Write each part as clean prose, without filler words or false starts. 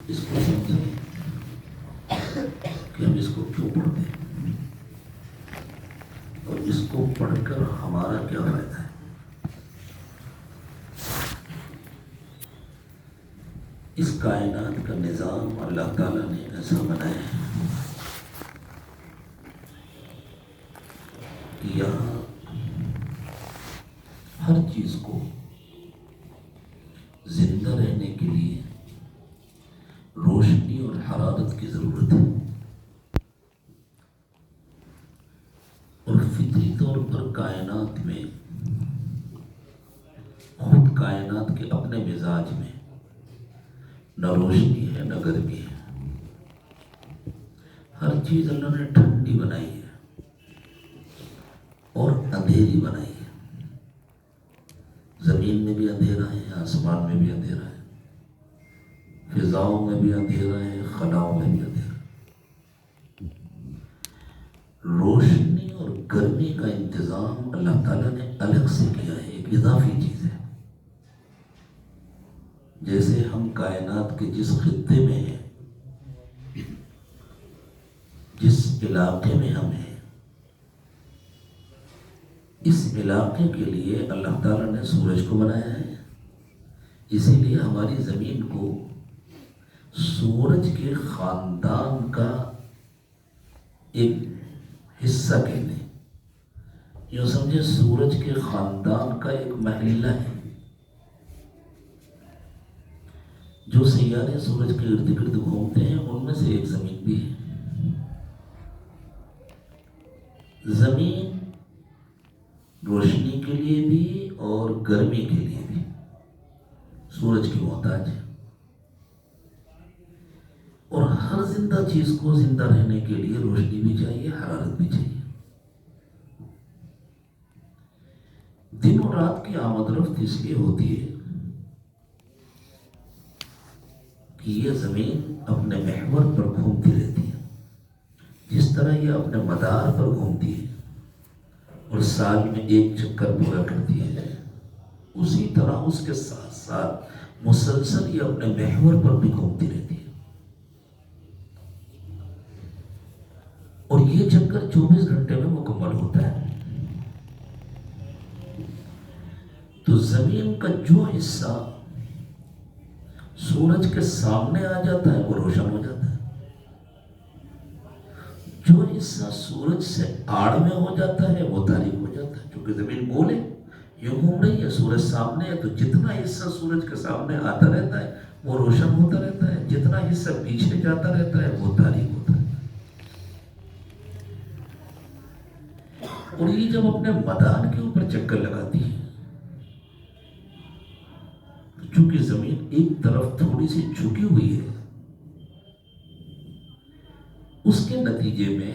اس کو سمجھیں کہ ہم اس کو کیوں پڑھتے ہیں اور اس کو پڑھ کر ہمارا کیا فائدہ ہے۔ اس کائنات کا نظام اللہ تعالیٰ نے ایسا بنایا ہے کہ یہاں ہر چیز کو زندہ رہنے کے لیے روشنی اور حرارت کی ضرورت ہے، اور فطری طور پر کائنات میں خود کائنات کے اپنے مزاج میں نہ روشنی ہے نہ گرمی ہے۔ ہر چیز اللہ نے ٹھنڈی بنائی ہے اور اندھیری بنائی ہے۔ زمین میں بھی اندھیرا ہے، آسمان میں بھی اندھیرا ہے، فضاؤں میں بھی اندھیرا ہے، خلاؤں میں بھی اندھیرا ہے۔ روشنی اور گرمی کا انتظام اللہ تعالیٰ نے الگ سے کیا ہے، ایک اضافی چیز ہے۔ جیسے ہم کائنات کے جس خطے میں ہیں، جس علاقے میں ہم ہیں، اس علاقے کے لیے اللہ تعالیٰ نے سورج کو بنایا ہے، اسی لیے ہماری زمین کو سورج کے خاندان کا ایک حصہ کہتے ہیں۔ یوں سمجھے سورج کے خاندان کا ایک محلہ ہے۔ جو سیارے سورج کے ارد گرد گھومتے ہیں ان میں سے ایک زمین بھی ہے۔ زمین روشنی کے لیے بھی اور گرمی کے لیے بھی سورج کی محتاج ہے، اور ہر زندہ چیز کو زندہ رہنے کے لیے روشنی بھی چاہیے، حرارت بھی چاہیے۔ دن اور رات کی آمد رفت اس لیے ہوتی ہے کہ یہ زمین اپنے محور پر گھومتی رہتی ہے۔ جس طرح یہ اپنے مدار پر گھومتی ہے اور سال میں ایک چکر پورا کرتی ہے، اسی طرح اس کے ساتھ ساتھ مسلسل یہ اپنے محور پر بھی گھومتی رہتی ہے، اور یہ چکر 24 گھنٹے میں مکمل ہوتا ہے۔ تو زمین کا جو حصہ سورج کے سامنے آ جاتا ہے وہ روشن ہو جاتا ہے، جو حصہ سورج سے آڑ میں ہو جاتا ہے وہ تاریک ہو جاتا ہے۔ چونکہ زمین گول ہے، یوں گھوم رہی ہے، سورج سامنے ہے، تو جتنا حصہ سورج کے سامنے آتا رہتا ہے وہ روشن ہوتا رہتا ہے، جتنا حصہ پیچھے جاتا رہتا ہے وہ تاریک ہوتا ہے۔ اور یہ جب اپنے مدار کے اوپر چکر لگاتی ہے، چونکہ زمین ایک طرف تھوڑی سی جھکی ہوئی ہے، اس کے نتیجے میں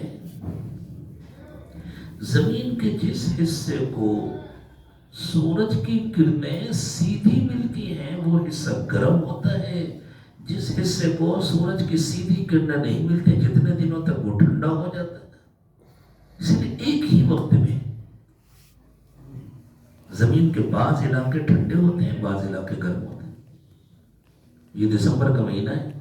زمین کے جس حصے کو سورج کی کرنیں سیدھی ملتی ہیں وہ حصہ گرم ہوتا ہے، جس حصے کو سورج کی سیدھی کرنیں نہیں ملتی جتنے دنوں تک وہ ٹھنڈا ہو جاتا ہے۔ اس لیے ایک ہی وقت میں زمین کے بعض علاقے ٹھنڈے ہوتے ہیں، بعض علاقے گرم ہوتے ہیں۔ یہ دسمبر کا مہینہ ہے،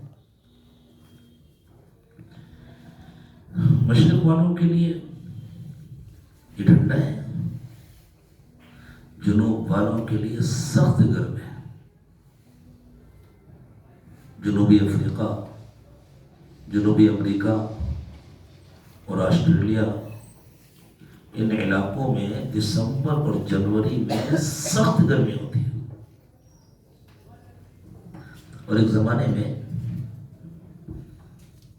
مشرق والوں کے لیے یہ ٹھنڈا ہے، جنوب والوں کے لیے سخت گرم ہے۔ جنوبی افریقہ، جنوبی امریکہ اور آسٹریلیا، ان علاقوں میں دسمبر اور جنوری میں سخت گرمی ہوتی ہے، اور ایک زمانے میں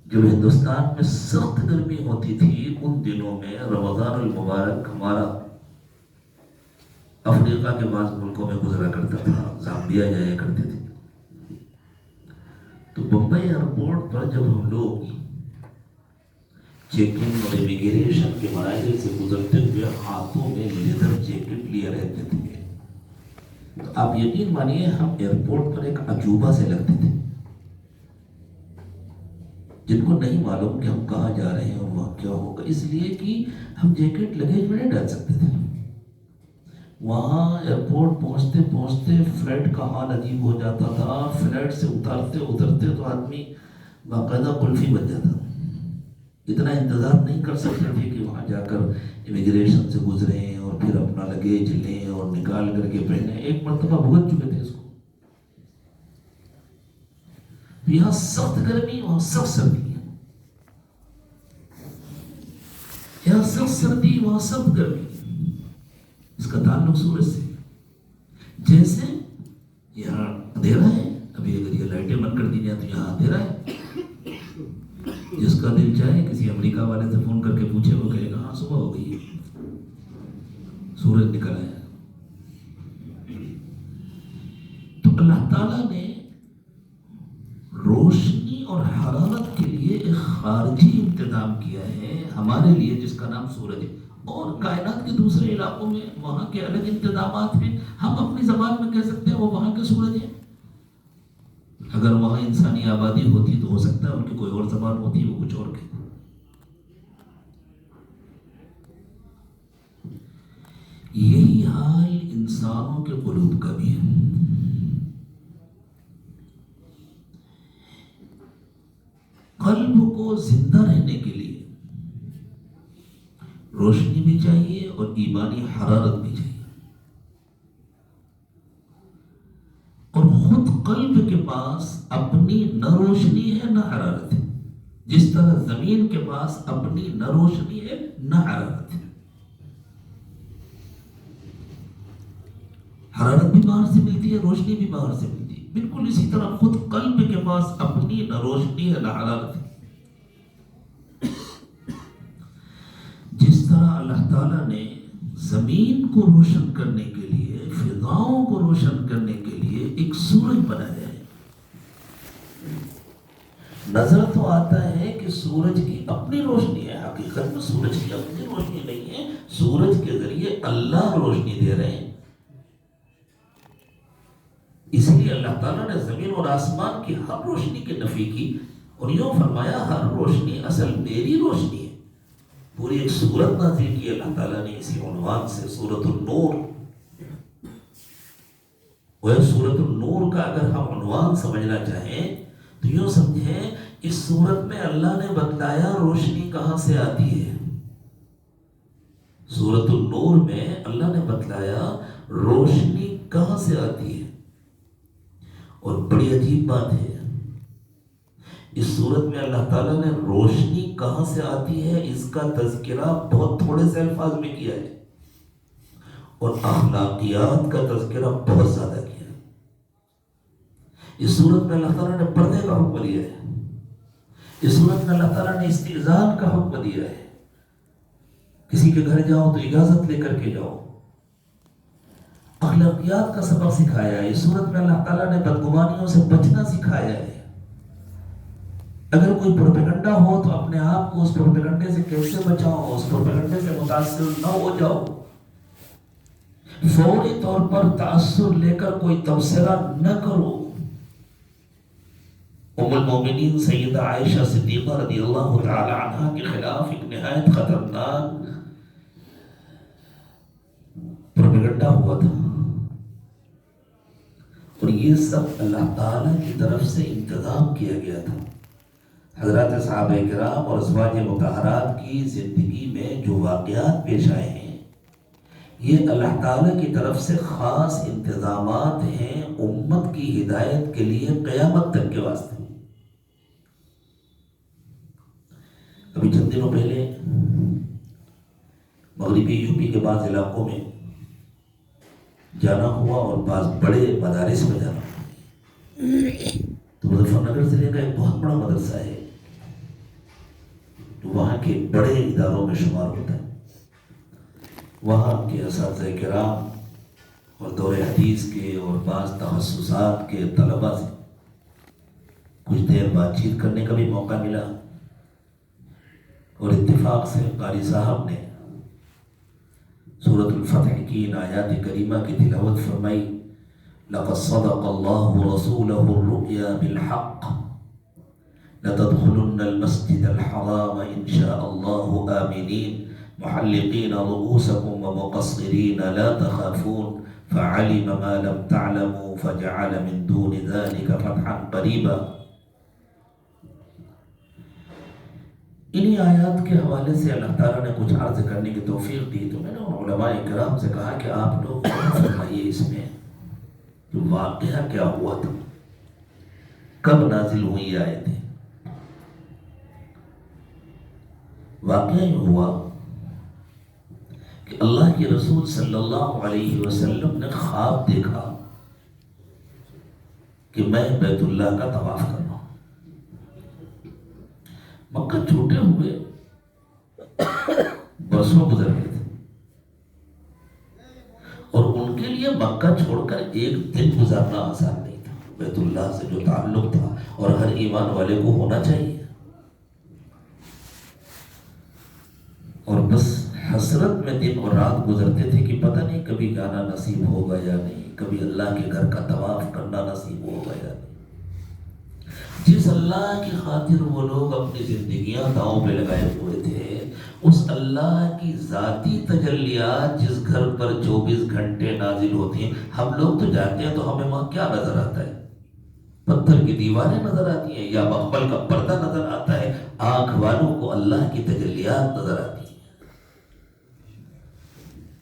جب ہندوستان میں سخت گرمی ہوتی تھی ان دنوں میں رمضان المبارک ہمارا افریقہ کے بعض ملکوں میں گزرا کرتا تھا، زامبیا جایا کرتے تھے۔ تو بمبئی ایئرپورٹ پر جب ہم لوگ چیکنگ اور امیگریشن کے مراحل سے گزرتے ہوئے ہاتھوں میں لیدر جیکٹ لیے رہتے تھے، تو آپ یقین مانیے ہم ایئرپورٹ پر ایک عجوبہ سے لگتے تھے، جن کو نہیں معلوم کہ ہم کہاں جا رہے ہیں اور وہاں کیا ہوگا، اس لیے کہ ہم جیکٹ لگیج میں نہیں ڈال سکتے تھے۔ وہاں ایئرپورٹ پہنچتے پہنچتے فلائٹ کا حال عجیب ہو جاتا تھا. فلائٹ سے اترتے تو آدمی باقاعدہ قلفی بن جاتا. اتنا انتظار نہیں کر سکتے تھے کہ وہاں جا کر امیگریشن سے گزریں اور پھر اپنا لگیج لیں اور نکال کر کے پہنیں. ایک مرتبہ بھگت چکے تھے اس کو. یہاں سخت گرمی وہاں سخت سردی ہے. یہاں سخت سردی وہاں سخت گرمی. اس کا تعلق سورج سے. جیسے یہاں اندھیرا ہے, ابھی اگر یہ لائٹیں بند کر دی جائیں تو یہاں اندھیرا ہے. جس کا دل چاہے کسی امریکہ والے سے فون کر کے پوچھے, وہ کہے گا ہاں صبح ہو گئی ہے, سورج نکل آیا. تو اللہ تعالیٰ نے روشنی اور حرارت کے لیے ایک خارجی انتظام کیا ہے ہمارے لیے, جس کا نام سورج ہے. اور کائنات کے دوسرے علاقوں میں وہاں کے الگ انتظامات ہیں. ہم اپنی زبان میں کہہ سکتے ہیں وہ وہاں کے سورج ہیں. اگر وہاں انسانی آبادی ہوتی تو ہو سکتا ہے ان کی کوئی اور زبان ہوتی, وہ کچھ اور کہتے. یہی حال انسانوں کے قلوب کا بھی ہے. قلب کو زندہ رہنے کے لیے روشنی بھی چاہیے اور ایمانی حرارت بھی چاہیے. اور خود قلب کے پاس اپنی نہ روشنی ہے نہ حرارت ہے, جس طرح زمین کے پاس اپنی نہ روشنی ہے نہ حرارت ہے. حرارت بھی باہر سے ملتی ہے, روشنی بھی باہر سے ملتی ہے. بالکل اسی طرح خود قلب کے پاس اپنی نہ روشنی ہے نہ حرارت ہے. جس طرح اللہ تعالیٰ نے زمین کو روشن کرنے کے لیے, فضاؤں کو روشن کرنے کے لیے ایک سورج بنایا ہے. نظر تو آتا ہے کہ سورج کی اپنی روشنی ہے, حقیقت میں سورج کی اپنی روشنی نہیں ہے. سورج کے ذریعے اللہ روشنی دے رہے ہیں. اس لیے اللہ تعالیٰ نے زمین اور آسمان کی ہر روشنی کی نفی کی اور یوں فرمایا ہر روشنی اصل میری روشنی ہے. پوری ایک سورت نازل کی اللہ تعالیٰ نے اسی عنوان سے, سورۃ النور. وہ سورۃ النور کا اگر ہم عنوان سمجھنا چاہیں تو یوں سمجھیں, اس سورت میں اللہ نے بتلایا روشنی کہاں سے آتی ہے. سورۃ النور میں اللہ نے بتلایا روشنی کہاں سے آتی ہے. اور بڑی عجیب بات ہے, اس صورت میں اللہ تعالیٰ نے روشنی کہاں سے آتی ہے اس کا تذکرہ بہت تھوڑے سے الفاظ میں کیا ہے, اور اخلاقیات کا تذکرہ بہت زیادہ کیا ہے. اس صورت میں اللہ تعالیٰ نے پردے کا حکم دیا ہے. اس صورت میں اللہ تعالیٰ نے استئذان کا حکم دیا ہے. کسی کے گھر جاؤ تو اجازت لے کر کے جاؤ. اخلاقیات کا سبق سکھایا ہے. اس صورت میں اللہ تعالیٰ نے بدگمانیوں سے بچنا سکھایا ہے. اگر کوئی پروپیگنڈا ہو تو اپنے آپ کو اس پروپیگنڈے سے کیسے بچاؤ, اس پروپیگنڈے سے متاثر نہ ہو جاؤ. فوری طور پر تاثر لے کر کوئی تبصرہ نہ کرو. ام المومنین سیدہ عائشہ صدیقہ رضی اللہ تعالی عنہ کے خلاف ایک نہایت خطرناک پروپیگنڈا ہوا تھا, اور یہ سب اللہ تعالیٰ کی طرف سے انتظام کیا گیا تھا. حضرات صحابہ کرام اور ازواج مطہرات کی زندگی میں جو واقعات پیش آئے ہیں, یہ اللہ تعالیٰ کی طرف سے خاص انتظامات ہیں امت کی ہدایت کے لیے قیامت تک کے واسطے. ابھی چند دنوں پہلے مغربی یو پی کے بعض علاقوں میں جانا ہوا اور بعض بڑے مدارس میں جانا ہوا. تو مظفر نگر ضلع کا ایک بہت بڑا مدرسہ ہے, وہاں کے بڑے اداروں میں شمار ہوتا ہے. وہاں کے اساتذہ کرام اور دور حدیث کے اور بعض تخصصات کے طلباء سے کچھ دیر بات چیت کرنے کا بھی موقع ملا, اور اتفاق سے قاری صاحب نے سورۃ الفتح کی ان آیات کریمہ کی تلاوت فرمائی. لقد صدق اللہ رسولہ الرؤیا بالحق لتدخلن المسجد الحرام ان شاء اللہ آمنین محلقین رؤوسکم ومقصرین لا تخافون فعلم ما لم تعلموا فجعل من دون ذلك فتحا قریبا. انہی آیات کے حوالے سے اللہ تعالیٰ نے کچھ عرض کرنے کی توفیق دی. تو میں نے ان علماء کرام سے کہا کہ آپ لوگ فرمائیے اس میں واقعہ کیا ہوا تھا, کب نازل ہوئی آیتیں. واقعہ یہ ہوا کہ اللہ کے رسول صلی اللہ علیہ وسلم نے خواب دیکھا کہ میں بیت اللہ کا طواف کر رہا ہوں. مکہ چھوٹے ہوئے برسوں گزر گئے تھے اور ان کے لیے مکہ چھوڑ کر ایک دن گزارنا آسان نہیں تھا. بیت اللہ سے جو تعلق تھا اور ہر ایمان والے کو ہونا چاہیے, اور بس حسرت میں دن اور رات گزرتے تھے کہ پتہ نہیں کبھی جانا نصیب ہوگا یا نہیں, کبھی اللہ کے گھر کا طواف کرنا نصیب ہوگا یا نہیں. جس اللہ کی خاطر وہ لوگ اپنی زندگیاں داؤں پہ لگائے ہوئے تھے, اس اللہ کی ذاتی تجلیات جس گھر پر 24 گھنٹے نازل ہوتی ہیں, ہم لوگ تو جاتے ہیں تو ہمیں وہاں کیا نظر آتا ہے؟ پتھر کی دیواریں نظر آتی ہیں یا مخمل کا پردہ نظر آتا ہے. آنکھ والوں کو اللہ کی تجلیات نظر آتی ہیں.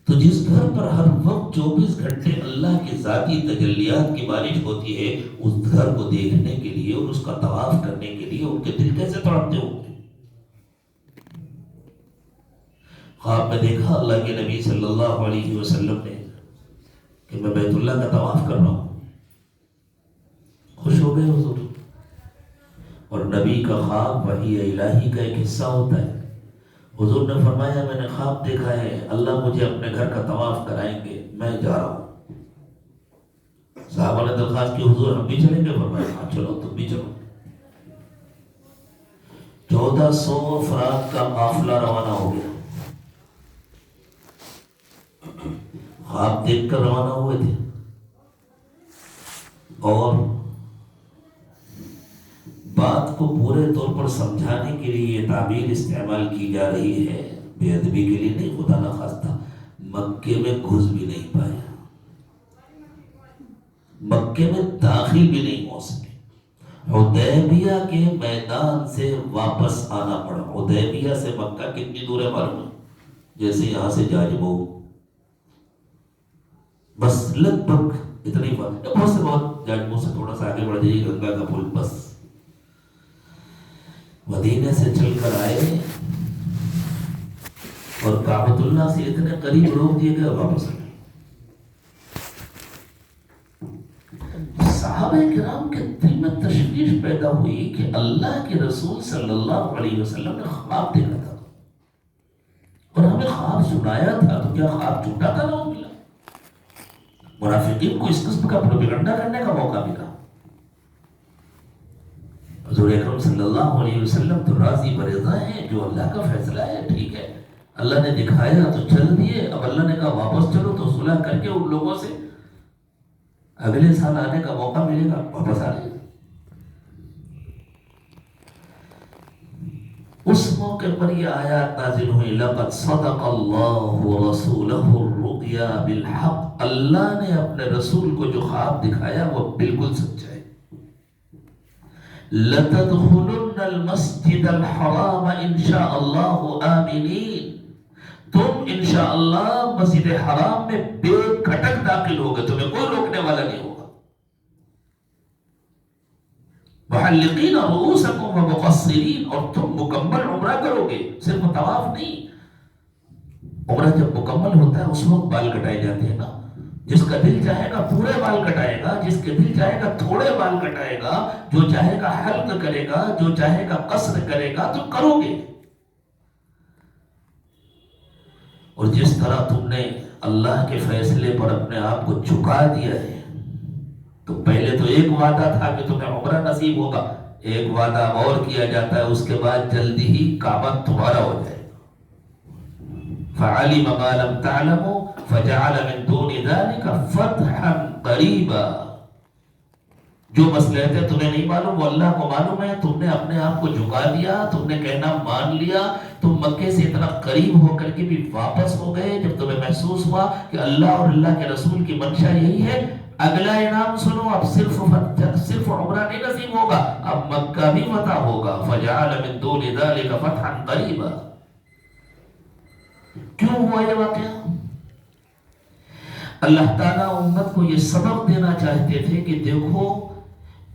تو جس گھر پر ہر وقت 24 گھنٹے اللہ کی ذاتی تجلیات کی بارش ہوتی ہے, اس گھر کو دیکھنے کے لیے اور اس کا طواف کرنے کے لیے ان کے دل کیسے تڑپتے ہوں گے. خواب میں دیکھا اللہ کے نبی صلی اللہ علیہ وسلم نے کہ میں بیت اللہ کا طواف کر رہا ہوں. خوش ہو گئے حضور. اور نبی کا خواب وحی الہی کا ایک حصہ ہوتا ہے. حضور نے فرمایا میں نے خواب دیکھا ہے, اللہ مجھے اپنے گھر کا طواف کرائیں گے, میں جا رہا ہوں. صحابہ نے درخواست کی حضور ہم بھی چلیں گے؟ فرمایا ہاں چلو تم بھی چلو. 1400 افراد کا قافلہ روانہ ہو گیا. خواب دیکھ کر روانہ ہوئے تھے اور بات کو پورے طور پر سمجھانے کے لیے یہ تعبیر استعمال کی جا رہی ہے, بے ادبی کے لیے نہیں, خدا نخواستہ مکے میں گھس بھی نہیں پایا, مکے میں داخل بھی نہیں ہو سکے. حدیبیہ کے میدان سے واپس آنا پڑا. حدیبیہ سے مکہ کتنی دور ہے معلوم ہے؟ جیسے یہاں سے جاجمو, بس لگ بھگ اتنی بات. بہت سے بہت جاجمو سے تھوڑا سا آگے بڑھ جائیے, گنگا کا پل. بس مدینے سے چل کر آئے اور کعبۃ اللہ سے اتنے قریب روک دیے گئے, واپس آ گئے. صحابہ کرام کے دل میں تشویش پیدا ہوئی کہ اللہ کے رسول صلی اللہ علیہ وسلم نے خواب دیکھا تھا اور ہمیں خواب سنایا تھا, تو کیا خواب جھوٹا تھا؟ نہ ملا. منافقین کو اس قسم کا پروپیگنڈا کرنے کا موقع ملا. حضور اکرم صلی اللہ علیہ وسلم تو راضی برضا ہیں, جو اللہ کا فیصلہ ہے ٹھیک ہے, اللہ نے دکھایا تو چل دیے. اب اللہ نے کہا واپس چلو, تو صلح کر کے ان لوگوں سے اگلے سال آنے کا موقع ملے گا, واپس آ جائے. اس موقع پر یہ آیات نازل ہوئی, لقد صدق اللہ رسولہ الرؤیا بالحق. اللہ نے اپنے رسول کو جو خواب دکھایا وہ بالکل سچا ہے. لَتَدْخُلُنَّ الْمَسْجِدَ الْحَرَامَ إِنشَاءَ اللَّهُ آمِنِينَ. تم انشاءاللہ مسجد حرام میں بے کھٹک داخل ہوگے, تمہیں کوئی روکنے والا نہیں ہوگا. محلقین رؤوسکم ومقصرین, اور تم مکمل عمرہ کرو گے, صرف طواف نہیں. عمرہ جب مکمل ہوتا ہے اس وقت بال کٹائے جاتے ہیں نا. جس کا دل چاہے گا پورے بال کٹائے گا, جس کے دل چاہے گا تھوڑے بال کٹائے گا, جو چاہے گا حلق کرے گا, جو چاہے گا قصر کرے گا. تم کرو گے. اور جس طرح تم نے اللہ کے فیصلے پر اپنے آپ کو جھکا دیا ہے, تو پہلے تو ایک وعدہ تھا کہ تمہیں عمرہ نصیب ہوگا, ایک وعدہ اور کیا جاتا ہے, اس کے بعد جلدی ہی کعبہ تمہارا ہو جائے. فعلم ما لم تعلموا فجعل من دون ذلك فتحا قریبا. جو مصلحت ہے تمہیں نہیں معلوم وہ اللہ کو معلوم ہے. تم نے اپنے آپ کو جھکا دیا, تم نے کہنا مان لیا, تم مکے سے اتنا قریب ہو کر کے بھی واپس ہو گئے جب تمہیں محسوس ہوا کہ اللہ اور اللہ کے رسول کی منشا یہی ہے. اگلا انعام سنو, اب صرف عمرہ نہیں نصیب ہوگا, اب مکہ بھی فتح ہوگا. فجعل من دون ذلك فتحا قریبا. کیوں ہوا یہ واقعہ؟ اللہ تعالیٰ امت کو یہ سبق دینا چاہتے تھے کہ دیکھو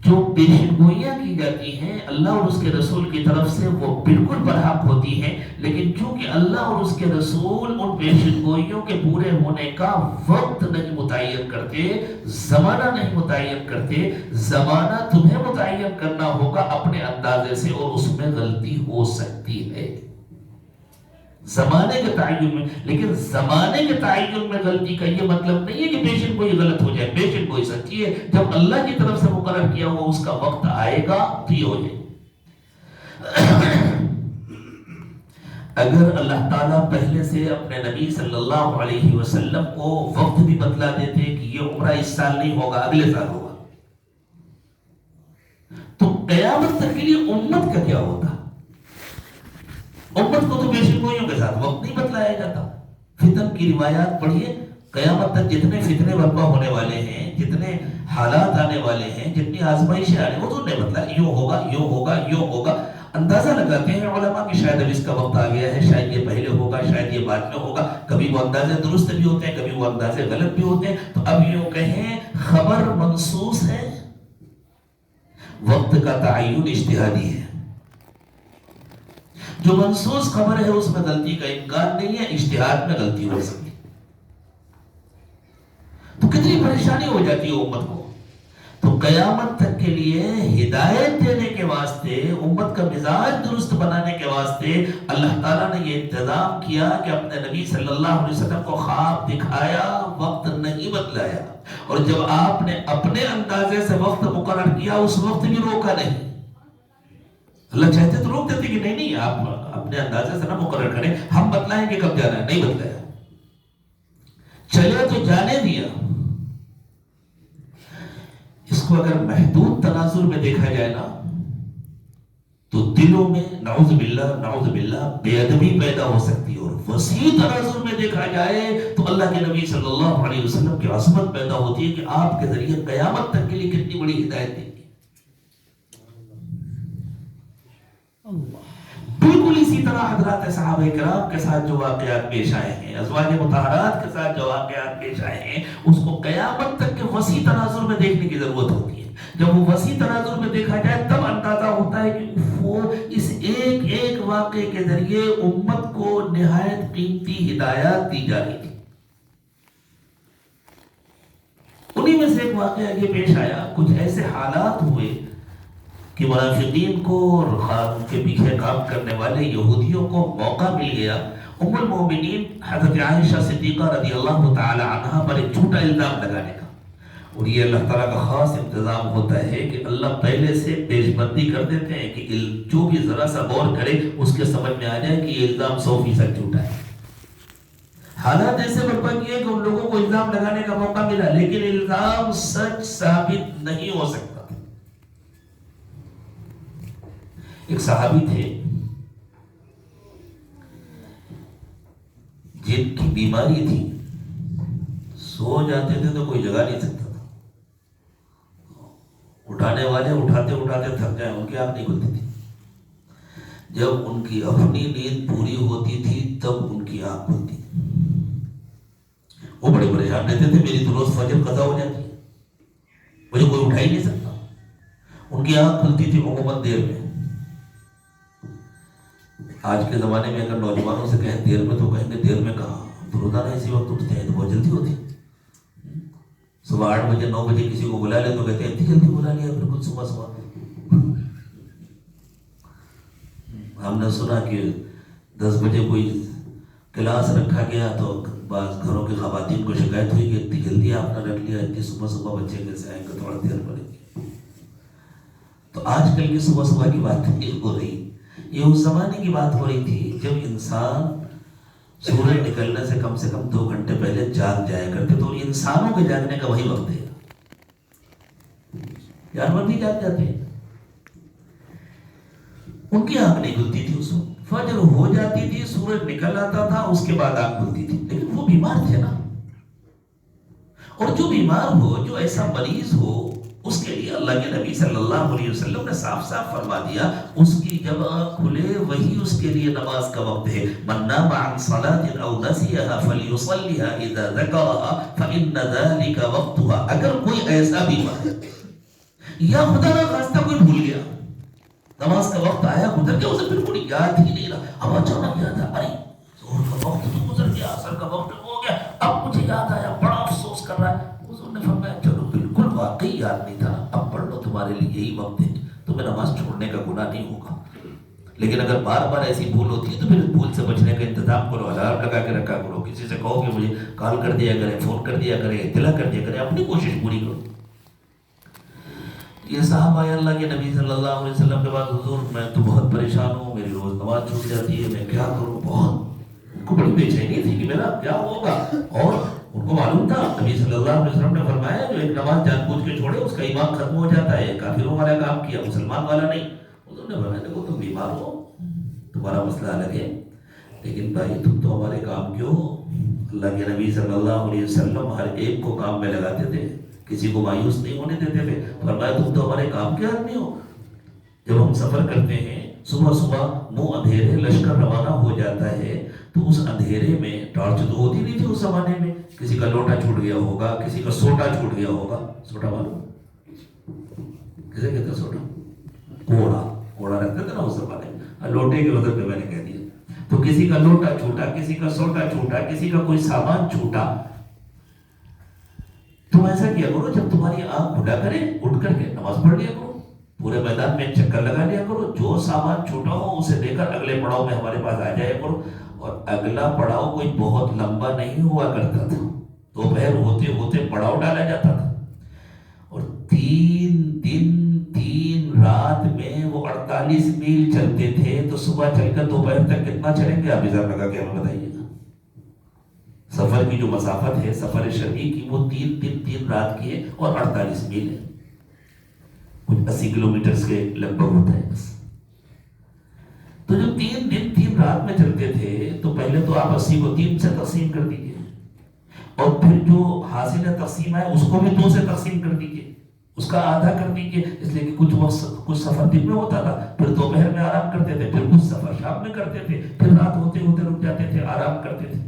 جو پیشن گوئیاں کی جاتی ہیں اللہ اور اس کے رسول کی طرف سے وہ بالکل برحق ہوتی ہیں, لیکن چونکہ اللہ اور اس کے رسول ان پیشن گوئیوں کے پورے ہونے کا وقت نہیں متعین کرتے, زمانہ نہیں متعین کرتے. زمانہ تمہیں متعین کرنا ہوگا اپنے اندازے سے, اور اس میں غلطی ہو سکتی ہے زمانے کے تعین میں. لیکن زمانے کے تعین میں غلطی کا یہ مطلب نہیں ہے کہ پیشن گوئی غلط ہو جائے. پیشن گوئی سچی ہے, جب اللہ کی طرف سے مقرر کیا ہوا اس کا وقت آئے گا تو یہ ہو جائے. اگر اللہ تعالیٰ پہلے سے اپنے نبی صلی اللہ علیہ وسلم کو وقت بھی بتلا دیتے کہ یہ عمرہ اس سال نہیں ہوگا اگلے سال ہوگا, تو قیامت تک کے لیے امت کا کیا ہوتا؟ امت کو تو پیشن گوئیوں کے ساتھ وقت نہیں بتلایا جاتا. فتن کی روایات پڑھیے, قیامت تک جتنے فتنے برپا ہونے والے ہیں, جتنے حالات آنے والے ہیں, جتنی آزمائشیں آنے, وہ تو نہیں بتلایا. یوں ہوگا, یوں ہوگا, یوں ہوگا. اندازہ لگاتے ہیں علماء کہ شاید اب اس کا وقت آ گیا ہے, شاید یہ پہلے ہوگا, شاید یہ بعد میں ہوگا. کبھی وہ اندازے درست بھی ہوتے ہیں, کبھی وہ اندازے غلط بھی ہوتے ہیں. تو اب یوں کہیں خبر منصوص ہے, وقت کا تعین اجتہادی ہے. جو منصوص خبر ہے اس میں غلطی کا امکان نہیں ہے, اجتہاد میں غلطی ہو سکتی. تو کتنی پریشانی ہو جاتی ہے امت کو. تو قیامت تک کے لیے ہدایت دینے کے واسطے, امت کا مزاج درست بنانے کے واسطے اللہ تعالیٰ نے یہ انتظام کیا کہ اپنے نبی صلی اللہ علیہ وسلم کو خواب دکھایا, وقت نہیں بتلایا. اور جب آپ نے اپنے اندازے سے وقت مقرر کیا اس وقت بھی روکا نہیں. اللہ چاہتے تو روک دیتے کہ نہیں آپ اپنے اندازے سے نہ مقرر کریں, ہم بتلائیں کہ کب جانا ہے. نہیں بتلایا, چلے تو جانے دیا. اس کو اگر محدود تناظر میں دیکھا جائے نا تو دلوں میں نعوذ باللہ بے ادبی پیدا ہو سکتی ہے, اور وسیع تناظر میں دیکھا جائے تو اللہ کے نبی صلی اللہ علیہ وسلم کی عظمت پیدا ہوتی ہے کہ آپ کے ذریعے قیامت تک کے لیے کتنی بڑی ہدایت دی. بالکل اسی طرح حضرات صحابہ کرام کے ساتھ جو واقعات پیش آئے ہیں, ازواج مطہرات کے ساتھ جو واقعات پیش آئے ہیں, اس کو قیامت تک کے وسیع تناظر میں دیکھنے کی ضرورت ہوتی ہے. جب وہ وسیع تناظر میں دیکھا جائے تب اندازہ ہوتا ہے کہ وہ اس ایک ایک واقعے کے ذریعے امت کو نہایت قیمتی ہدایات دی جا رہی تھی. انہی میں سے ایک واقعہ یہ پیش آیا, کچھ ایسے حالات ہوئے کہ منافقین کو اور ان کے پیچھے کام کرنے والے یہودیوں کو موقع مل گیا ام المومنین حضرت عائشہ صدیقہ رضی اللہ تعالی عنہا پر ایک جھوٹا الزام لگانے کا. اور یہ اللہ تعالیٰ کا خاص انتظام ہوتا ہے کہ اللہ پہلے سے پیش بندی کر دیتے ہیں کہ جو بھی ذرا سا غور کرے اس کے سمجھ میں آ جائے کہ یہ الزام 100% جھوٹا ہے. حالات ایسے برپا کیے کہ ان لوگوں کو الزام لگانے کا موقع ملا, لیکن الزام سچ ثابت نہیں ہو سکتا. ایک صحابی تھے جن کی بیماری تھی, سو جاتے تھے تو کوئی جگہ نہیں سکتا تھا, اٹھانے والے اٹھاتے اٹھاتے تھک جائیں, ان کی آنکھ نہیں کھلتی تھی. جب ان کی اپنی نیند پوری ہوتی تھی تب ان کی آنکھ کھلتی. وہ بڑے پریشان رہتے تھے, میری تو روز فجر قضا ہو جاتی ہے, مجھے کوئی اٹھا ہی نہیں سکتا. ان کی آنکھ کھلتی تھی عموماً دیر میں. آج کے زمانے میں اگر نوجوانوں سے کہیں دیر میں تو کہیں گے دیر میں کہاں, تو روزانہ اسی وقت اٹھتے ہیں تو بہت جلدی ہوتی. صبح 8 بجے 9 بجے کسی کو بلا لے تو کہتے ہیں اتنی جلدی بلا لیا بالکل صبح. ہم نے سنا کہ 10 بجے کوئی کلاس رکھا گیا تو بعض گھروں کی خواتین کو شکایت ہوئی کہ اتنی جلدی آپ نے رکھ لیا, اتنی صبح بچے کیسے آئیں گے, تھوڑا دیر پڑے گی. تو آج کل کی صبح کی بات نہیں ہو رہی, یہ اس زمانے کی بات ہو رہی تھی جب انسان سورج نکلنے سے کم 2 گھنٹے پہلے جاگ جایا کرتے. تو انسانوں کے جاگنے کا وہی وقت ہے. جانور بھی جاگ جاتے ہیں. ان کی آنکھ نہیں کھلتی تھی اس وقت. فجر ہو جاتی تھی، سورج نکل آتا تھا، اس کے بعد آنکھ کھلتی تھی. لیکن وہ بیمار تھے نا. اور جو بیمار ہو، جو ایسا مریض ہو، اس کے لیے اللہ کے نبی صلی اللہ علیہ وسلم نے صاف صاف فرما دیا، اس کی جب آنکھ کھلے وہی اس کے لیے نماز کا وقت ہے. من نام عن صلاة او نسیها فلیصلیها اذا ذکرها فإن ذلك وقتها. اگر کوئی ایسا بیمار ہے یا خدا نہ خواستہ کوئی بھول گیا، نماز کا وقت آیا گزر گیا، اسے بالکل یاد ہی نہیں رہا، اب اچانک یاد آیا، ارے ظہر کا وقت تو گزر گیا، عصر کا وقت ہو گیا، اب مجھے یاد آیا، بڑا افسوس کر رہا ہے. حضور نے فرمایا چلو بالکل واقعی یاد نہیں تھا، اب پڑھ لو، تمہارے لیے یہی وقت ہے، تمہیں نماز چھوڑنے کا گناہ نہیں ہوگا. لیکن اگر بار بار ایسی بھول ہوتی ہے تو پھر بھول سے بچنے کا انتظام کرو، الارم لگا کے رکھا کرو، کسی سے کہو کہ مجھے کال کر دیا کرے، فون کر دیا کرے، اطلاع کر دیا کرے، اپنی کوشش پوری کرو. یہ صحابہ اللہ کے نبی صلی اللہ علیہ وسلم کے بعد، حضور میں تو بہت پریشان ہوں، میری روز نماز چھوٹ جاتی ہے، میں کیا کروں. بہت ان کو بڑی بے چینی تھی کہ میرا کیا ہوگا. اور ان کو معلوم تھا نبی صلی اللہ علیہ وسلم نے فرمایا جو ایک نماز جان بوجھ کے چھوڑے اس کا ایمان ختم ہو جاتا ہے. کافروں والا کام کیا، مسلمان والا نہیں. حضور نے فرمایا دیکھو تم بیمار ہو، تمہارا مسئلہ الگ ہے، لیکن بھائی تم تو ہمارے کام کیوں. اللہ کے نبی صلی اللہ علیہ وسلم ہر ایک کو کام میں لگاتے تھے، کسی کو مایوس نہیں ہونے دیتے تھے. فرمایا تم تو ہمارے کام کے آدمی ہو. جب ہم سفر کرتے ہیں صبح صبح منہ اندھیرے لشکر روانہ ہو جاتا ہے تو اس اندھیرے میں ٹارچ تو ہوتی نہیں تھی اس زمانے میں. کسی کا لوٹا چھوٹ گیا ہوگا، کسی کا سوٹا چھوٹ گیا ہوگا. سوٹا معلوم کسے کہتے ہیں؟ سوٹا کوڑا رکھتے تھے نا اس زمانے میں، لوٹے کے وزن پہ میں نے کہہ دیا. تو کسی کا لوٹا چھوٹا، کسی کا سوٹا چھوٹا، کسی کا کوئی سامان چھوٹا. تم ایسا کیا کرو جب تمہاری آنکھ کھلا کرے اٹھ کر کے نماز پڑھ لیا کرو، پورے میدان میں چکر لگا لیا کرو، جو سامان چھوٹا ہو اسے دے کر اگلے پڑاؤ میں ہمارے پاس آ جایا کرو. اور اگلا پڑاؤ کوئی بہت لمبا نہیں ہوا کرتا تھا، دوپہر ہوتے ہوتے پڑاؤ ڈالا جاتا تھا. اور 3 دن 3 رات میں وہ 48 میل چلتے تھے. تو صبح چل کر دوپہر تک کتنا چلیں گے آپ حساب لگا کے ہمیں بتائیے گا. سفر کی جو مسافت ہے سفر شرعی کی وہ 3 دن 3 رات کی ہے اور 48 میل ہے، کچھ 80 کلومیٹر کے لگ بھگ ہوتا ہے بس. تو جب 3 دن 3 رات میں چلتے تھے تو پہلے تو آپ 80 کو 3 سے تقسیم کر دیجئے، اور پھر جو حاصل تقسیم ہے اس کو بھی 2 سے تقسیم کر دیجئے، اس کا آدھا کر دیجئے. اس لیے کہ کچھ سفر دن میں ہوتا تھا، پھر دوپہر میں آرام کرتے تھے، پھر کچھ سفر شام میں کرتے تھے، پھر رات ہوتے ہوتے رک جاتے تھے، آرام کرتے تھے.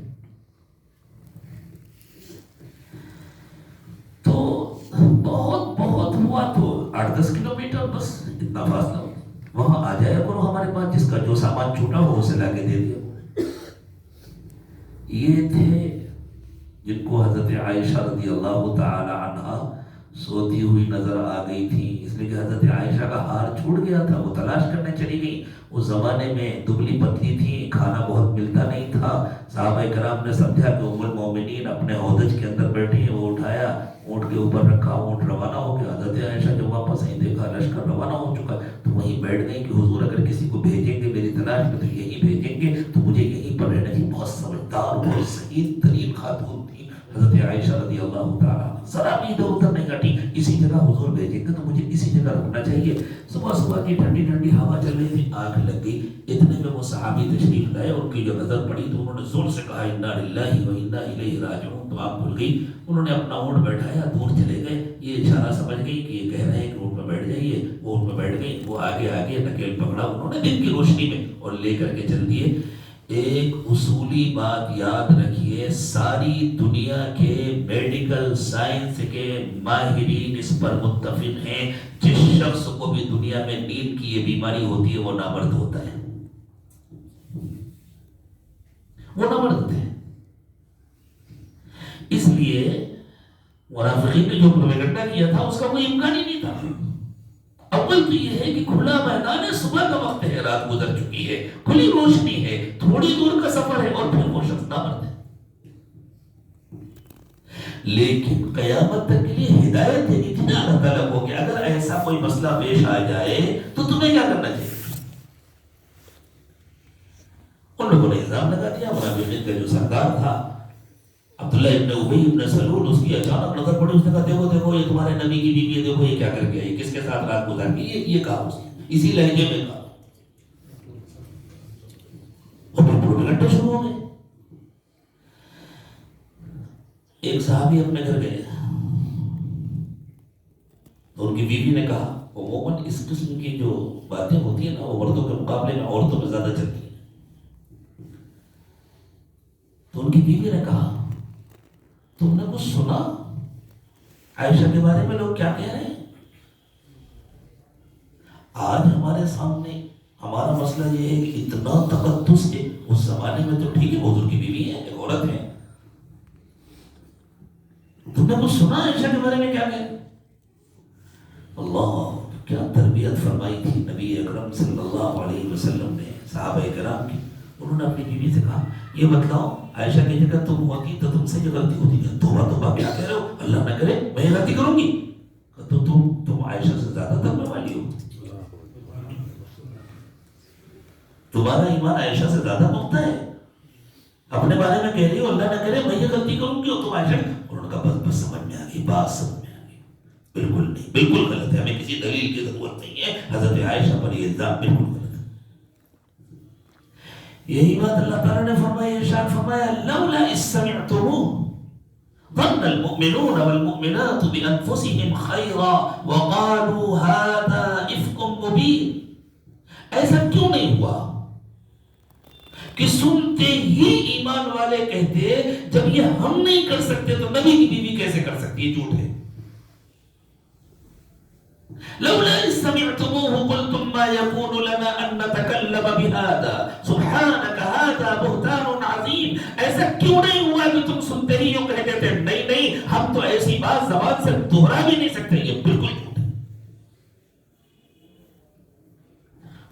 بہت بہت ہوا تو 8-10 کلومیٹر بس اتنا فاصلہ. وہاں آ جایا کرو ہمارے پاس، جس کا جو سامان چھوٹا ہو اسے لا کے دے دیا. یہ تھے جن کو حضرت عائشہ رضی اللہ تعالی عنہ سوتی ہوئی نظر آ گئی تھی. اس لیے کہ حضرت عائشہ کا ہار چھوٹ گیا تھا، وہ تلاش کرنے چلی گئی. اس زمانے میں دبلی پتلی تھی، کھانا بہت ملتا نہیں تھا. صحابہ کرام نے سمجھا کہ ام المومنین اپنے ہودج کے اندر بیٹھی ہیں، وہ اٹھایا، اونٹ کے اوپر رکھا، اونٹ روانہ ہو گیا. حضرت عائشہ جب واپس آئی دیکھا لشکر روانہ ہو چکا تو وہیں بیٹھ گئی کہ حضور اگر کسی کو بھیجیں گے میری تلاش میں تو یہی بھیجیں گے، تو مجھے یہیں پر رہنا چاہیے. بہت سمجھدار اور صحیح ترین خاتون تھی حضرت عائشہ رضی اللہ تعالیٰ. ذرا بھی ادھر ادھر نہیں ہٹی، اسی جگہ حضور بھیجیں گے تو مجھے اسی جگہ رکنا چاہیے. صبح صبح کی ٹھنڈی ٹھنڈی ہوا چل رہی تھی، آنکھ لگ گئی. اتنے میں وہ صحابی تشریف لائے، ان کی جو نظر پڑی تو انہوں نے زور سے کہا انا للہ و انا الیہ راجعون. تو آپ بھول گئی. انہوں نے اپنا اونٹ بیٹھایا، دور چلے گئے. یہ اشارہ سمجھ گئی کہ یہ کہہ رہے ہیں کہ اونٹ میں بیٹھ جائیے. وہ اونٹ میں بیٹھ گئی، وہ آگے آگے نکیل پکڑا انہوں نے دن کی روشنی میں اور لے کر کے چل دیے. ایک اصولی بات یاد رکھیے، ساری دنیا کے میڈیکل سائنس کے ماہرین اس پر متفق ہیں، جس شخص کو بھی دنیا میں نیند کی یہ بیماری ہوتی ہے وہ نامرد ہوتا ہے، وہ نامرد ہے. اس لیے منافقین نے جو پروپیگنڈا کیا تھا اس کا کوئی امکان ہی نہیں تھا. اول تو یہ ہے کہ کھلا میدان ہے، صبح کا وقت ہے، رات گزر چکی ہے، کھلی روشنی ہے، تھوڑی دور کا سفر ہے اور پھر وہ شخص نامرد ہے. لیکن قیامت تک کے لیے ہدایت دینی تھی نا اللہ تعالیٰ کو کہ اگر ایسا کوئی مسئلہ پیش آ جائے تو تمہیں کیا کرنا چاہیے. ان لوگوں نے الزام لگا دیا. منافقین کا جو سردار تھا عبداللہ ابن ابی ابن سلول اس کی اچانک نظر پڑی، اس نے کہا دیکھو دیکھو یہ تمہارے نبی کی بیوی ہے، دیکھو یہ کیا کر کے آئی، کس کے ساتھ رات گزار کی، یہ کہا اس نے اسی لہجے میں کہا، اور پھر پورے لٹے شروع ہو گئے۔ ایک صحابی اپنے گھر گئے تو ان کی بیوی نے کہا، عموماً اس قسم کی جو باتیں ہوتی ہیں نا وہ مردوں کے مقابلے میں عورتوں میں زیادہ چلتی ہیں، تو ان کی بیوی نے کہا تم نے کچھ سنا عائشہ کے بارے میں لوگ کیا کہہ رہے ہیں؟ آج ہمارے سامنے ہمارا مسئلہ یہ ہے کہ اتنا تقدس ہے، اس زمانے میں تو ٹھیک ہے حضور کی بیوی ہے، ایک عورت ہے، تم نے کچھ سنا عائشہ کے بارے میں کیا کہہ رہے ہیں؟ اللہ کیا تربیت فرمائی تھی نبی اکرم صلی اللہ علیہ وسلم نے صحابہ کرام کی۔ انہوں نے اپنی بیوی سے کہا یہ بتلاؤ عائشہ کی جگہ تم ہوتی تو تم سے یہ غلطی ہوتی ہے، توبہ توبہ کیا کہہ رہے ہو، اللہ نہ کرے میں یہ غلطی کروں گی، تو تم عائشہ سے زیادہ تقوی والی ہو، تمہارا ایمان عائشہ سے زیادہ پختہ ہے، اپنے بارے میں کہہ رہی ہو اللہ نہ کرے میں یہ غلطی کروں گی اور تم عائشہ۔ انہوں نے کہا بس سمجھ میں آ گئی، بات سمجھ میں آ گئی، بالکل نہیں، بالکل غلط ہے، ہمیں کسی دلیل کی ضرورت نہیں ہے، حضرت عائشہ پر یہ الزام بالکل غلط ہے۔ یہی بات اللہ تعالیٰ نے فرمائی، ارشاد فرمایا لولا اذ سمعتموه ظن المؤمنون والمؤمنات بانفسهم خيرا وقالوا هذا افك مبين۔ ایسا کیوں نہیں ہوا کہ سنتے ہی ایمان والے کہتے جب یہ ہم نہیں کر سکتے تو نبی کی بیوی کیسے کر سکتی ہے، جھوٹ ہے۔ لولا اذ سمعتموه قلتم ما يكون لنا ان نتكلم بهذا سبحانك هذا بهتان عظيم۔ ایسا کیوں نہیں ہوا کہ تم سنتے ہی یوں کہتے تھے نہیں نہیں ہم تو ایسی بات زبان سے دہرا بھی نہیں سکتے، یہ بالکل جھوٹ ہے۔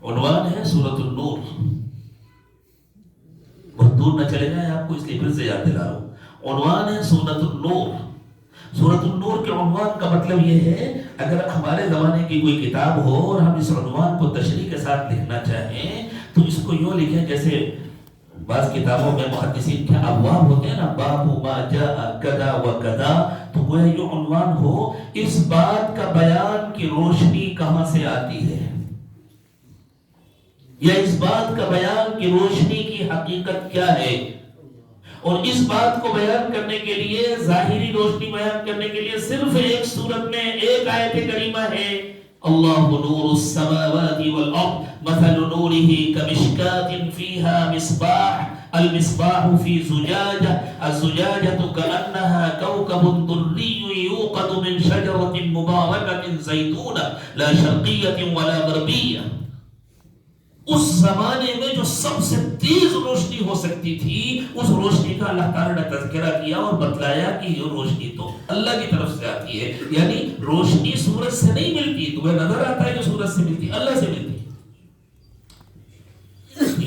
عنوان ہے سورۃ النور، بہت دور نہ چلے جائیں آپ کو اس لیے پھر سے یاد دلا رہا ہوں، عنوان ہے سورۃ النور۔ سورۃ النور کے عنوان کا مطلب یہ ہے اگر ہمارے زمانے کی کوئی کتاب ہو اور ہم اس عنوان کو تشریح کے ساتھ لکھنا چاہیں تو اس کو یوں لکھیں جیسے بعض کتابوں میں محدثین کے ابواب ہوتے ہیں نا، باب ما جاء کذا و کذا، تو وہ یہ عنوان ہو اس بات کا بیان کی روشنی کہاں سے آتی ہے، یا اس بات کا بیان کی روشنی کی حقیقت کیا ہے، اور اس بات کو بیان کرنے کے لیے ظاہری روشنی بیان کرنے کے لیے صرف ایک صورت میں ایک آیت کریمہ ہے، اللہ نور السماوات والارض مثل نورہ کمشکاۃ فیہا مصباح المصباح فی زجاجہ الزجاجۃ کأنہا کوکب دری یوقد من شجرۃ مبارکۃ زیتونہ لا شرقیۃ ولا غربیہ۔ اس زمانے میں جو سب سے تیز روشنی ہو سکتی تھی اس روشنی کا اللہ تعالیٰ نے تذکرہ کیا اور بتلایا کہ یہ روشنی تو اللہ کی طرف سے آتی ہے، یعنی روشنی سورج سے نہیں ملتی، تمہیں نظر آتا ہے کہ سورج سے ملتی، اللہ سے ملتی ہے،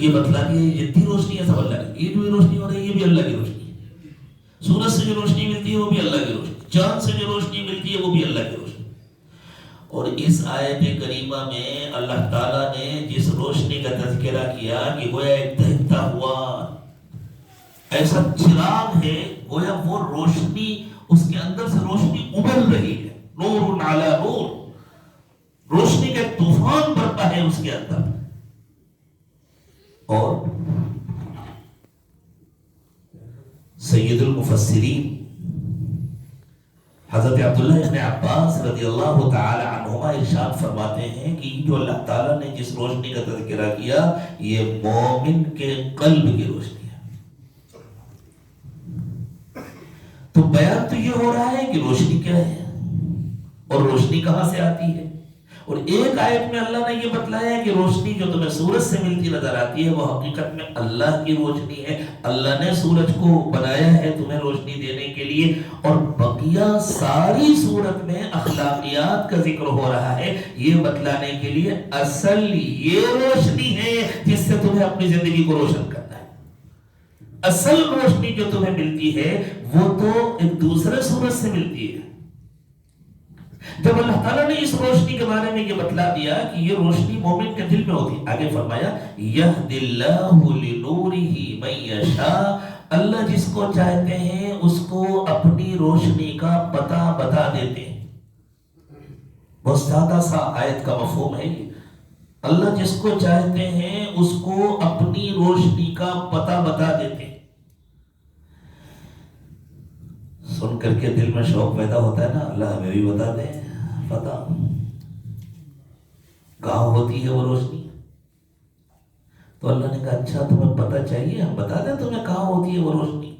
یہ بتلا دیا یہ جتنی روشنی ہے سب اللہ کی، یہ جو روشنی ہو رہی ہے یہ بھی اللہ کی روشنی ہے، سورج سے جو روشنی ملتی ہے وہ بھی اللہ کی روشنی، چاند سے جو روشنی ملتی ہے وہ بھی اللہ کی روشنی۔ اور اس آیت کریمہ میں اللہ تعالیٰ نے جس روشنی کا تذکرہ کیا کہ گویا ایک دہتا ہوا ایسا چراغ ہے، گویا وہ روشنی اس کے اندر سے روشنی ابل رہی ہے، نور علی نور، روشنی کے طوفان برپا ہے اس کے اندر۔ اور سید المفسرین حضرت عبداللہ ابن عباس رضی اللہ تعالی عنہما ارشاد فرماتے ہیں کہ جو اللہ تعالیٰ نے جس روشنی کا تذکرہ کیا یہ مومن کے قلب کی روشنی ہے۔ تو بیان تو یہ ہو رہا ہے کہ روشنی کیا ہے اور روشنی کہاں سے آتی ہے، اور ایک آیت میں اللہ نے یہ بتلایا کہ روشنی جو تمہیں سورج سے ملتی نظر آتی ہے وہ حقیقت میں اللہ کی روشنی ہے، اللہ نے سورج کو بنایا ہے تمہیں روشنی دینے کے لیے، اور بقیہ ساری صورت میں اخلاقیات کا ذکر ہو رہا ہے یہ بتلانے کے لیے اصل یہ روشنی ہے جس سے تمہیں اپنی زندگی کو روشن کرنا ہے۔ اصل روشنی جو تمہیں ملتی ہے وہ تو ایک دوسرے سورج سے ملتی ہے۔ جب اللہ تعالیٰ نے اس روشنی کے بارے میں یہ بتلا دیا کہ یہ روشنی مومن کے دل میں ہوتی ہے، آگے فرمایا یہد اللہ لنورہ من یشاء، اللہ جس کو چاہتے ہیں اس کو اپنی روشنی کا پتہ بتا دیتے ہیں. بہت سادہ سا آیت کا مفہوم ہے یہ. اللہ جس کو چاہتے ہیں اس کو اپنی روشنی کا پتہ بتا دیتے ہیں. سن کر کے دل میں شوق پیدا ہوتا ہے نا، اللہ ہمیں بھی بتا دیں پتہ کہاں ہوتی ہے وہ روشنی. تو اللہ نے کہا اچھا تمہیں پتہ چاہیے، ہم بتا دیں تمہیں کہاں ہوتی ہے وہ روشنی.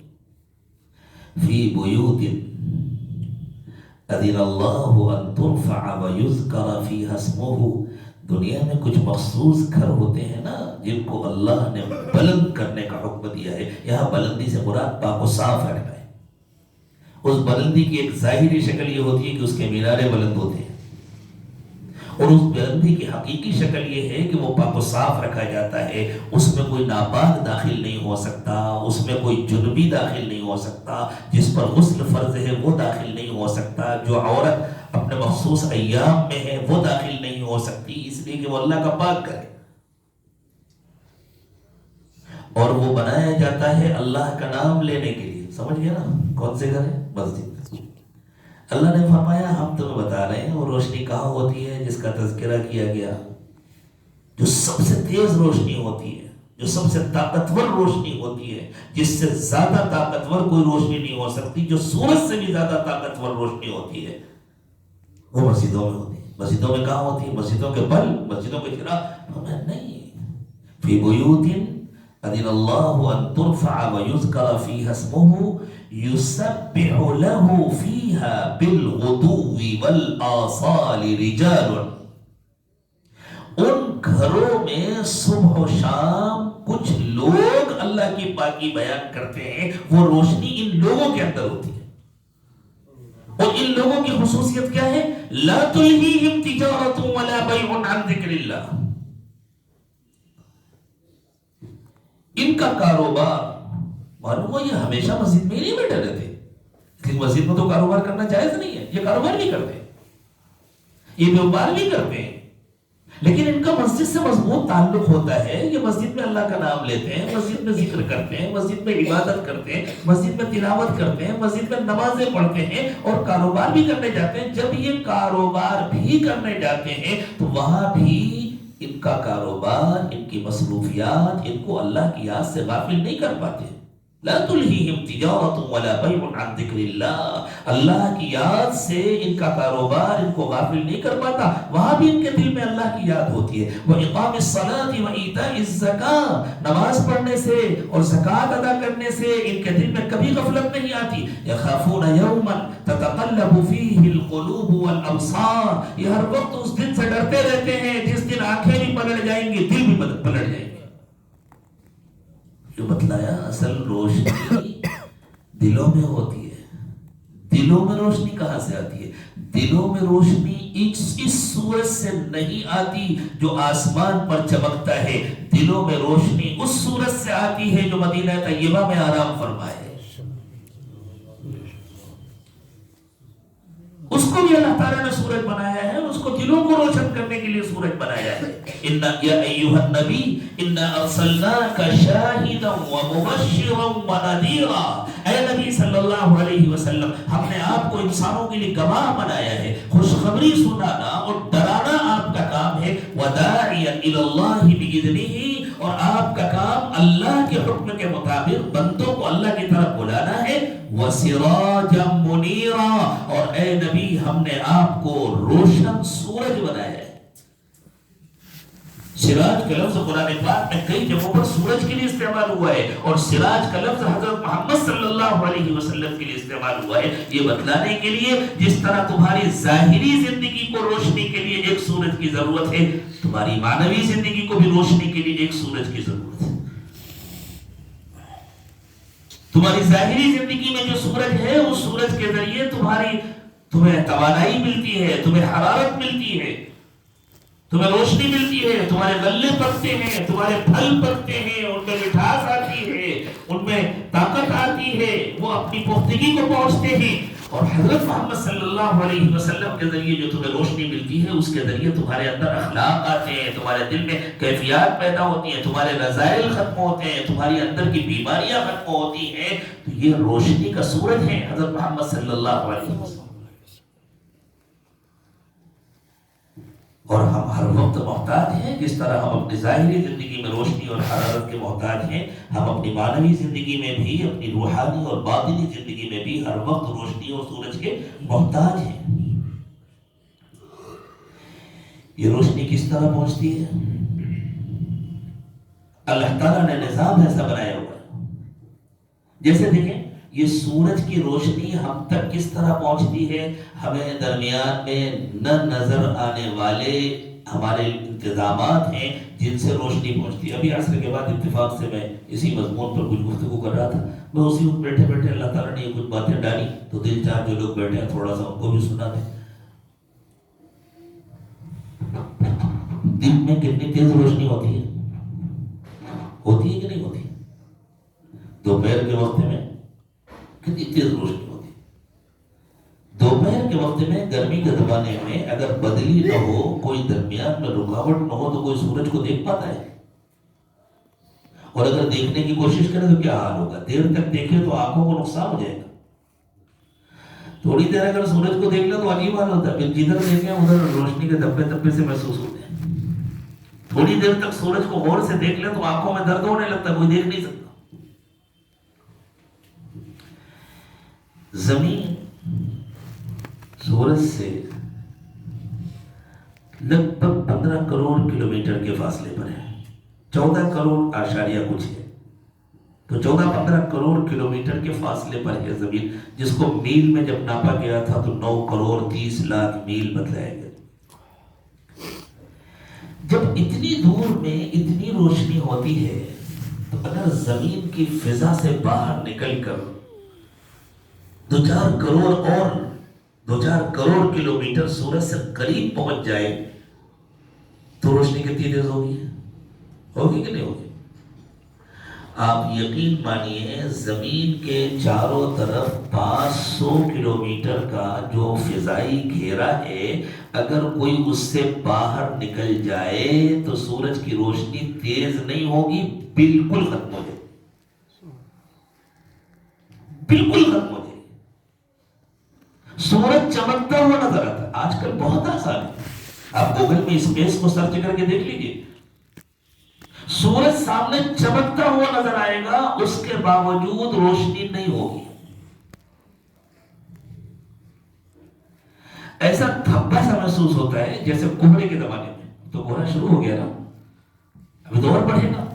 فی بیوت اذن اللہ ان ترفع ویذکر فیہا اسمہ. دنیا میں کچھ مخصوص گھر ہوتے ہیں نا جن کو اللہ نے بلند کرنے کا حکم دیا ہے. یہاں بلندی سے مراد پاک و صاف رکھنا ہے. اس بلندی کی ایک ظاہری شکل یہ ہوتی ہے کہ اس کے مینارے بلند ہوتے ہیں، اور اس بلندی کی حقیقی شکل یہ ہے کہ وہ پاک و صاف رکھا جاتا ہے. اس میں کوئی ناپاک داخل نہیں ہو سکتا، اس میں کوئی جنبی داخل نہیں ہو سکتا، جس پر غسل فرض ہے وہ داخل نہیں ہو سکتا، جو عورت اپنے مخصوص ایام میں ہے وہ داخل نہیں ہو سکتی، اس لیے کہ وہ اللہ کا پاک گھر ہے. اور وہ بنایا جاتا ہے اللہ کا نام لینے کے لیے. سمجھ گیا نا کون سے گھر ہے؟ مسجد. اللہ نے فرمایا ہم تمہیں بتا رہے ہیں وہ روشنی کہاں ہوتی ہے جس کا تذکرہ کیا گیا، جو سب سے تیز روشنی ہوتی ہے، جو سب سے طاقتور روشنی ہوتی ہے، جس سے زیادہ طاقتور کوئی روشنی نہیں ہو سکتی، جو سورج سے بھی زیادہ طاقتور روشنی ہوتی ہے، وہ مسجدوں میں ہوتی ہے. مسجدوں میں کہاں ہوتی ہے؟ مسجدوں کے بلب، مسجدوں کے چراغ ہمیں نہیں. فی بیوت اذن اللہ ان ترفع ویذکر فیہا اسمہ یسبح لہ فیہا بالغدو والآصال رجال. ان گھروں میں صبح و شام کچھ لوگ اللہ کی پاکی بیان کرتے ہیں. وہ روشنی ان لوگوں کے اندر ہوتی ہے. اور ان لوگوں کی خصوصیت کیا ہے؟ لا تلہیہم تجارۃ ولا بیع عن ذکر اللہ. ان کا کاروبار معلوم ہو یہ ہمیشہ مسجد میں نہیں بیٹھے رہتے، لیکن مسجد میں تو کاروبار کرنا جائز نہیں ہے. یہ کاروبار بھی کرتے ہیں، یہ بیوپار بھی کرتے ہیں، لیکن ان کا مسجد سے مضبوط تعلق ہوتا ہے. یہ مسجد میں اللہ کا نام لیتے ہیں، مسجد میں ذکر کرتے ہیں، مسجد میں عبادت کرتے ہیں، مسجد میں تلاوت کرتے ہیں، مسجد میں نمازیں پڑھتے ہیں اور کاروبار بھی کرنے جاتے ہیں. جب یہ کاروبار بھی کرنے جاتے ہیں تو وہاں بھی ان کا کاروبار، ان کی مصروفیات ان کو اللہ کی یاد سے غافل نہیں کر پاتے. لا تلہیہم تجارۃ ولا بیع عن ذکر اللہ. اللہ کی یاد سے ان کا کاروبار ان کو غافل نہیں کر پاتا. وہاں بھی ان کے دل میں اللہ کی یاد ہوتی ہے. وَإِقَامِ الصَّلَاةِ وَإِيتَاءِ الزَّكَاةِ. نماز پڑھنے سے اور زکوٰۃ ادا کرنے سے ان کے دل میں کبھی غفلت نہیں آتی. يَخَافُونَ يَوْمًا تَتَقَلَّبُ فِيهِ الْقُلُوبُ وَالْأَبْصَارُ. یہ ہر وقت اس دن سے ڈرتے رہتے ہیں جس دن آنکھیں بھی پلٹ جائیں گی، دل بھی پلٹ جائیں گے. جو بتلایا اصل روشنی دلوں میں ہوتی ہے. دلوں میں روشنی کہاں سے آتی ہے؟ دلوں میں روشنی اس سورج سے نہیں آتی جو آسمان پر چمکتا ہے. دلوں میں روشنی اس سورج سے آتی ہے جو مدینہ طیبہ میں آرام فرمائے. اس کو بھی اللہ تعالیٰ نے سورج بنایا ہے، اس کو دلوں کو روشن کرنے کے لیے سورج بنایا ہے. یا ایھا النبی انا ارسلناک شاہدا ومبشرا ونذیرا. اے نبی صلی اللہ علیہ وسلم، ہم نے آپ کو انسانوں کے لیے گواہ بنایا ہے. خوشخبری سنانا اور ڈرانا آپ کا کام ہے. وداعیا الی اللہ باذنہ، اور آپ کا کام اللہ کے حکم کے مطابق بندوں کو اللہ کی طرف بلانا ہے. وسراجا منیرا، اور اے نبی ہم نے آپ کو روشن سورج بنایا ہے. سراج کا لفظ قرآن پاک میں کئی جگہوں پر سورج کے لیے استعمال ہوا ہے، اور سراج کا لفظ حضرت محمد صلی اللہ علیہ وسلم کے لیے استعمال ہوا ہے یہ بتلانے کے لیے جس طرح تمہاری ظاہری زندگی کو روشنی کے لیے ایک سورج کی ضرورت ہے، تمہاری معنوی زندگی کو بھی روشنی کے لیے ایک سورج کی ضرورت ہے. تمہاری ظاہری زندگی میں جو سورج ہے اس سورج کے ذریعے تمہیں توانائی ملتی ہے، تمہیں حرارت ملتی ہے. تمہیں روشنی ملتی ہے، تمہارے غلے پکتے ہیں، تمہارے پھل پکتے ہیں، ان میں مٹھاس آتی ہے، ان میں طاقت آتی ہے، وہ اپنی پختگی کو پہنچتے ہیں. اور حضرت محمد صلی اللہ علیہ وسلم کے ذریعے جو تمہیں روشنی ملتی ہے، اس کے ذریعے تمہارے اندر اخلاق آتے ہیں، تمہارے دل میں کیفیات پیدا ہوتی ہیں، تمہارے رذائل ختم ہوتے ہیں، تمہاری اندر کی بیماریاں ختم ہوتی ہیں. تو یہ روشنی کا سورج ہے حضرت محمد صلی اللہ علیہ وسلم. اور ہم ہر وقت محتاج ہیں، جس طرح ہم اپنی ظاہری زندگی میں روشنی اور حرارت کے محتاج ہیں، ہم اپنی معنوی زندگی میں بھی، اپنی روحانی اور باطنی زندگی میں بھی ہر وقت روشنی اور سورج کے محتاج ہیں. یہ روشنی کس طرح پہنچتی ہے؟ اللہ تعالیٰ نے نظام ایسا بنایا ہوا ہے. جیسے دیکھیں یہ سورج کی روشنی ہم تک کس طرح پہنچتی ہے. ہمیں درمیان میں نہ نظر آنے والے ہمارے انتظامات ہیں جن سے روشنی پہنچتی ہے. ابھی عصر کے بعد اتفاق سے میں اسی مضمون پر کچھ گفتگو کر رہا تھا. میں اسی وقت بیٹھے بیٹھے اللہ تعالیٰ نے یہ کچھ باتیں ڈالی تو دل چاہ جو لوگ بیٹھے ہیں تھوڑا سا ان کو بھی سنا دیں. دن میں کتنی تیز روشنی ہوتی ہے کہ نہیں ہوتی؟ دوپہر کے وقت میں کتنی تیز روشنی ہوتی ہے. دوپہر کے وقت میں گرمی کے زمانے میں اگر بدلی نہ ہو، کوئی درمیان میں رکاوٹ نہ ہو تو کوئی سورج کو دیکھ پاتا ہے؟ اور اگر دیکھنے کی کوشش کرے تو کیا حال ہوگا؟ دیر تک دیکھے تو آنکھوں کو نقصان ہو جائے گا. تھوڑی دیر اگر سورج کو دیکھ لو تو عجیب حال ہوتا ہے، پھر جدھر دیکھیں ادھر روشنی کے دبے دبے سے محسوس ہوتے ہیں. تھوڑی دیر تک سورج کو غور سے دیکھ لیں تو آنکھوں میں درد ہونے لگتا ہے، کوئی دیکھ نہیں سکتا. زمین سورج سے لگ بھگ 15 کروڑ کلومیٹر کے فاصلے پر ہے. 14 کروڑ آشاریہ کچھ ہے، تو 14-15 کروڑ کلومیٹر کے فاصلے پر ہے زمین، جس کو میل میں جب ناپا گیا تھا تو 9 کروڑ 30 لاکھ میل بتلایا گیا. جب اتنی دور میں اتنی روشنی ہوتی ہے تو اگر زمین کی فضا سے باہر نکل کر 2-4 کروڑ کلومیٹر سورج سے قریب پہنچ جائے تو روشنی کتنی تیز ہوگی کہ نہیں ہوگی؟ آپ یقین مانیے زمین کے چاروں طرف 500 کلومیٹر کا جو فضائی گھیرا ہے، اگر کوئی اس سے باہر نکل جائے تو سورج کی روشنی تیز نہیں ہوگی، بالکل ختم ہو جائے گی. بالکل ختم ہو جائے گی. سورج چمکتا ہوا نظر آتا ہے. آج کل بہت آسان ہے، آپ گوگل میں اسپیس کو سرچ کر کے دیکھ لیجیے، سورج سامنے چمکتا ہوا نظر آئے گا، اس کے باوجود روشنی نہیں ہوگی. ایسا دھبا سا محسوس ہوتا ہے جیسے کوہرے کے زمانے میں. تو کوہرا شروع ہو گیا نا، ابھی دور بڑھے گا.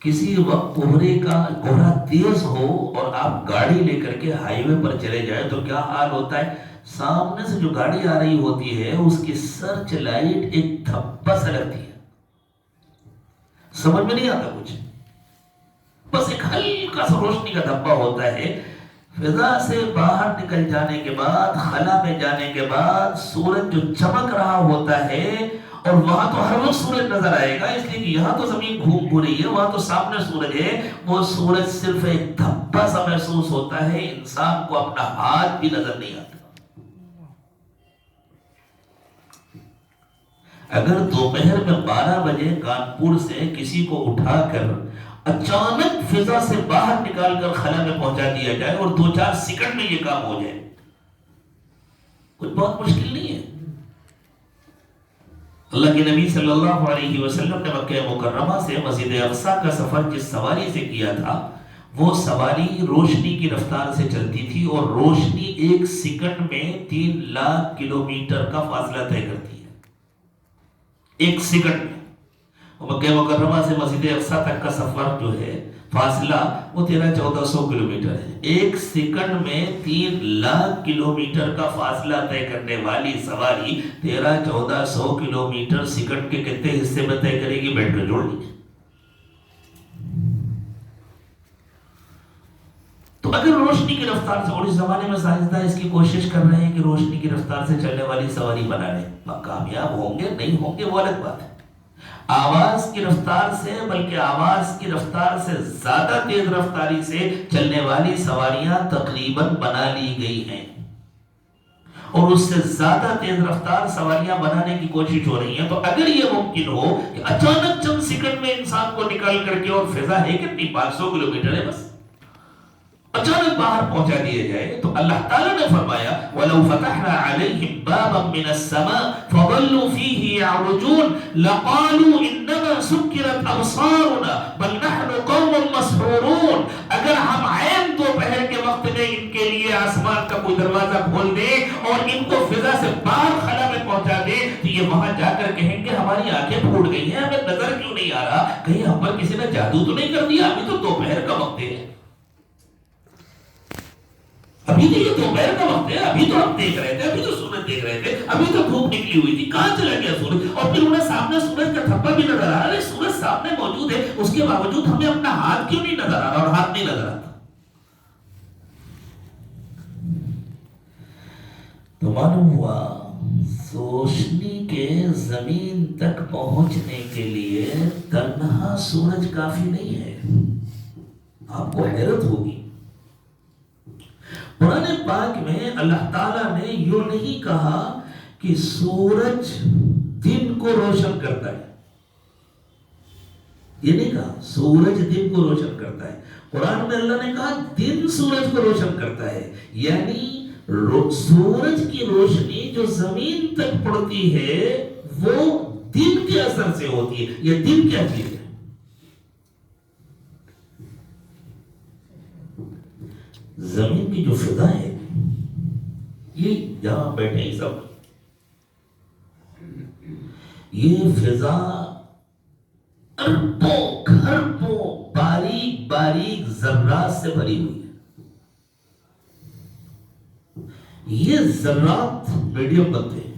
کسی وقت کوہرا تیز ہو اور آپ گاڑی لے کر کے ہائی وے پر چلے جائیں تو کیا حال ہوتا ہے؟ سامنے سے جو گاڑی آ رہی ہوتی ہے اس کی سرچ لائٹ ایک دھبا سا لگتی ہے، سمجھ میں نہیں آتا کچھ، بس ایک ہلکا سا روشنی کا دھبا ہوتا ہے. فضا سے باہر نکل جانے کے بعد، خلا میں جانے کے بعد سورج جو چمک رہا ہوتا ہے، اور وہاں تو ہر وقت سورج نظر آئے گا، اس لیے کہ یہاں تو زمین گھوم رہی ہے، وہاں تو سامنے سورج ہے. وہ سورج صرف ایک دھبا سا محسوس ہوتا ہے، انسان کو اپنا ہاتھ بھی نظر نہیں آتا. اگر دوپہر میں 12 بجے کانپور سے کسی کو اٹھا کر اچانک فضا سے باہر نکال کر خلا میں پہنچا دیا جائے اور 2-4 سیکنڈ میں یہ کام ہو جائے، کچھ بہت مشکل نہیں ہے. اللہ کے نبی صلی اللہ علیہ وسلم نے مکہ مکرمہ سے مسجد اقصی کا سفر جس سواری سے کیا تھا، وہ سواری روشنی کی رفتار سے چلتی تھی، اور روشنی 1 سیکنڈ میں 3 لاکھ کلومیٹر کا فاصلہ طے کرتی ہے. 1 سیکنڈ میں مکہ مکرمہ سے مسجد اقصی تک کا سفر جو ہے فاصلہ وہ 1300-1400 کلومیٹر ہے. 1 سیکنڈ میں 3 لاکھ کلومیٹر کا فاصلہ طے کرنے والی سواری 1300-1400 کلومیٹر سیکنڈ کے کتنے حصے میں طے کرے گی؟ بیٹھ کر جوڑ لیجیے. تو تو اگر روشنی کی رفتار سے، اور اس زمانے میں سائنسداں اس کی کوشش کر رہے ہیں کہ روشنی کی رفتار سے چلنے والی سواری بنا لیں، کامیاب ہوں گے نہیں ہوں گے وہ الگ بات ہے. آواز کی رفتار سے، بلکہ آواز کی رفتار سے زیادہ تیز رفتاری سے چلنے والی سواریاں تقریباً بنا لی گئی ہیں، اور اس سے زیادہ تیز رفتار سواریاں بنانے کی کوشش ہو رہی ہیں. تو اگر یہ ممکن ہو کہ اچانک چند سیکنڈ میں انسان کو نکال کر کے، اور فضا ہے کتنی 500 کلومیٹر ہے بس، اچانک باہر پہنچا دیا جائے، تو اللہ تعالیٰ نے فرمایا وَلَوْ فَتَحْنَا عَلَيْهِمْ بَابًا مِّنَ السَّمَاءِ فَظَلُّوا فِيهِ يَعْرُجُونَ لَقَالُوا إِنَّمَا سُكِّرَتْ أَبْصَارُنَا بَلْ نَحْنُ قَوْمٌ مَّسْحُورُونَ. اگر ہم عین دوپہر کے وقت میں ان کے لیے آسمان کا کوئی دروازہ کھول دیں اور ان کو فضا سے باہر خلا میں پہنچا دیں، تو یہ وہاں جا کر کہیں گے ہماری آنکھیں پھوٹ گئی ہیں، ہمیں نظر کیوں نہیں آ رہا، کہیں ہم پر کسی نے جادو تو نہیں کر دیا، ابھی تو دوپہر کا وقت ہے، ابھی تو یہ دوپہر کا وقت ہے، ابھی تو ہم دیکھ رہے تھے، ابھی تو سورج دیکھ رہے تھے، ابھی تو دھوپ نکلی ہوئی تھی، کہاں چلا گیا سورج؟ اور پھر انہیں سامنے سورج کا تھپا بھی نظر آ رہا ہے، سورج سامنے موجود ہے، اس کے باوجود ہمیں اپنا ہاتھ کیوں نہیں نظر آ رہا، اور ہاتھ نہیں نظر آتا؟ تو معلوم ہوا روشنی کے زمین تک پہنچنے کے لیے تنہا سورج کافی نہیں ہے. آپ کو حیرت ہوگی، قرآن پاک میں اللہ تعالیٰ نے یوں نہیں کہا کہ سورج دن کو روشن کرتا ہے، یہ نہیں کہا سورج دن کو روشن کرتا ہے. قرآن میں اللہ نے کہا دن سورج کو روشن کرتا ہے، یعنی سورج کی روشنی جو زمین تک پڑتی ہے وہ دن کے اثر سے ہوتی ہے. یہ دن کیا چیز ہے؟ زمین کی جو فضا ہے، یہ جہاں بیٹھے ہیں سب، یہ فضا اربوں خربوں باریک باریک ذرات سے بھری ہوئی ہے. یہ ذرات میڈیم بنتے ہیں،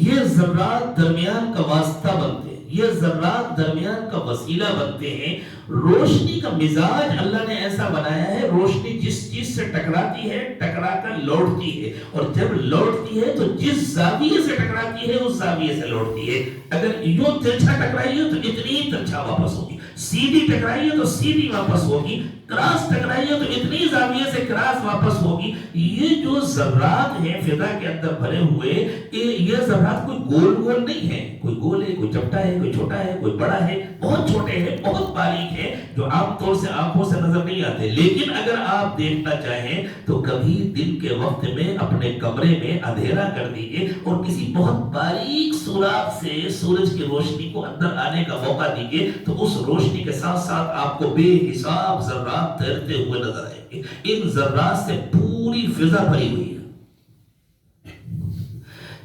یہ ذرات درمیان کا واسطہ بنتے ہیں، یہ ذرات درمیان کا وسیلہ بنتے ہیں. روشنی کا مزاج اللہ نے ایسا بنایا ہے، روشنی جس چیز سے ٹکراتی ہے ٹکرا کر لوٹتی ہے، اور جب لوٹتی ہے تو جس زاویے سے ٹکراتی ہے اس زاویے سے لوٹتی ہے. اگر یوں ترچھا ٹکرائی ہے تو اتنی ہی ترچھا واپس ہوگی، سیدھی ٹکرائی ہے تو سیدھی واپس ہوگی، کراس ٹکرائی ہے تو اتنی زاویے سے کراس واپس ہوگی. یہ جو ذرات ہیں فضا کے اندر بھرے ہوئے، یہ ذرات کوئی گول گول نہیں ہے، کوئی گول ہے، کوئی چپٹا ہے، کوئی چھوٹا ہے، کوئی بڑا ہے، بہت چھوٹے ہیں، بہت باریک ہے، جو عام طور سے آنکھوں سے نظر نہیں آتے. لیکن اگر آپ دیکھنا چاہیں تو کبھی دن کے وقت میں اپنے کمرے میں اندھیرا کر دیجئے اور کسی بہت باریک سوراخ سے سورج کی روشنی کو اندر آنے کا موقع دیجئے، تو اس روشنی کے ساتھ ساتھ آپ کو بے حساب ذرات تیرتے ہوئے نظر آئیں گے. ان ذرات سے پوری فضا بھری ہوئی ہے.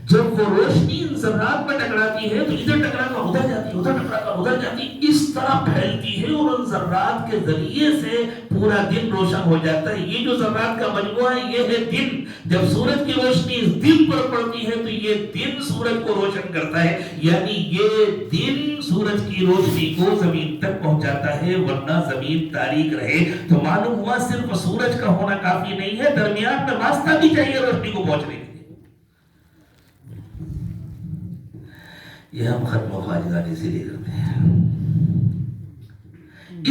جب وہ روشنی ان ذرات میں ٹکراتی ہے تو ادھر ٹکرا کر ادھر جاتی، ادھر ٹکرا کر ادھر جاتی، اس طرح پھیلتی ہے، اور ان ذرات کے ذریعے سے پورا دن روشن ہو جاتا ہے. یہ جو ذرات کا مجموعہ ہے یہ ہے دن. جب سورج کی روشنی اس دن پر پڑتی ہے تو یہ دن سورج کو روشن کرتا ہے، یعنی یہ دن سورج کی روشنی کو زمین تک پہنچاتا ہے، ورنہ زمین تاریک رہے. تو معلوم ہوا صرف سورج کا ہونا کافی نہیں ہے، درمیان میں واسطہ بھی چاہیے روشنی کو پہنچنے کے. یہ ہم ختم و خواجگان اسی لیے کرتے ہیں.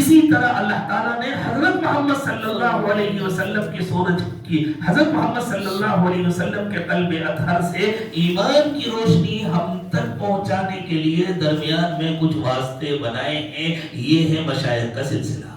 اسی طرح اللہ تعالیٰ نے حضرت محمد صلی اللہ علیہ وسلم کی سورج کی، حضرت محمد صلی اللہ علیہ وسلم کے قلب اطہر سے ایمان کی روشنی ہم تک پہنچانے کے لیے درمیان میں کچھ واسطے بنائے ہیں. یہ ہے مشائخ کا سلسلہ.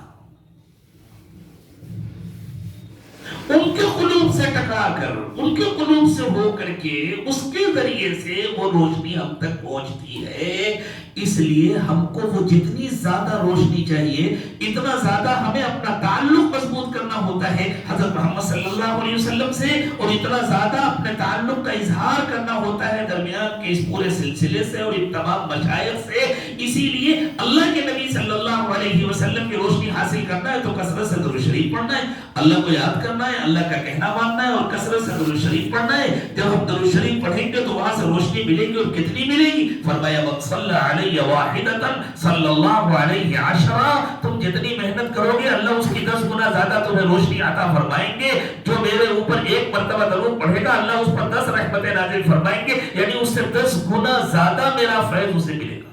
ان کے قلوب سے ٹکرا کر، ان کے قلوب سے ہو کر کے اس کے ذریعے سے وہ روشنی ہم تک پہنچتی ہے. اس لیے ہم کو وہ جتنی زیادہ روشنی چاہیے اتنا زیادہ ہمیں اپنا تعلق مضبوط کرنا ہوتا ہے حضرت محمد صلی اللہ علیہ وسلم سے، اور اتنا زیادہ اپنے تعلق کا اظہار کرنا ہوتا ہے درمیان کے اس پورے سلسلے سے اور ان تمام مشائخ سے. اسی لیے اللہ کے نبی صلی اللہ علیہ وسلم کی روشنی حاصل کرنا ہے تو کثرت سے درود شریف پڑھنا ہے، اللہ کو یاد کرنا ہے، اللہ اللہ کا کہنا ماننا ہے اور کثرت سے درود شریف پڑھنا ہے. جب ہم درود شریف پڑھیں گے تو وہاں سے روشنی ملے گی. اور کتنی ملے گی؟ فرمایا من صلی علیہ واحدۃ صلی اللہ علیہ عشرہ. تم جتنی محنت کرو گے اللہ اس کی 10 گنا زیادہ تمہیں روشنی عطا فرمائیں گے. جو میرے اوپر ایک مرتبہ درود پڑھے گا اللہ اس پر 10 رحمتیں نازل فرمائیں گے. یعنی اس سے 10 گنا زیادہ میرا فیض اسے ملے گا.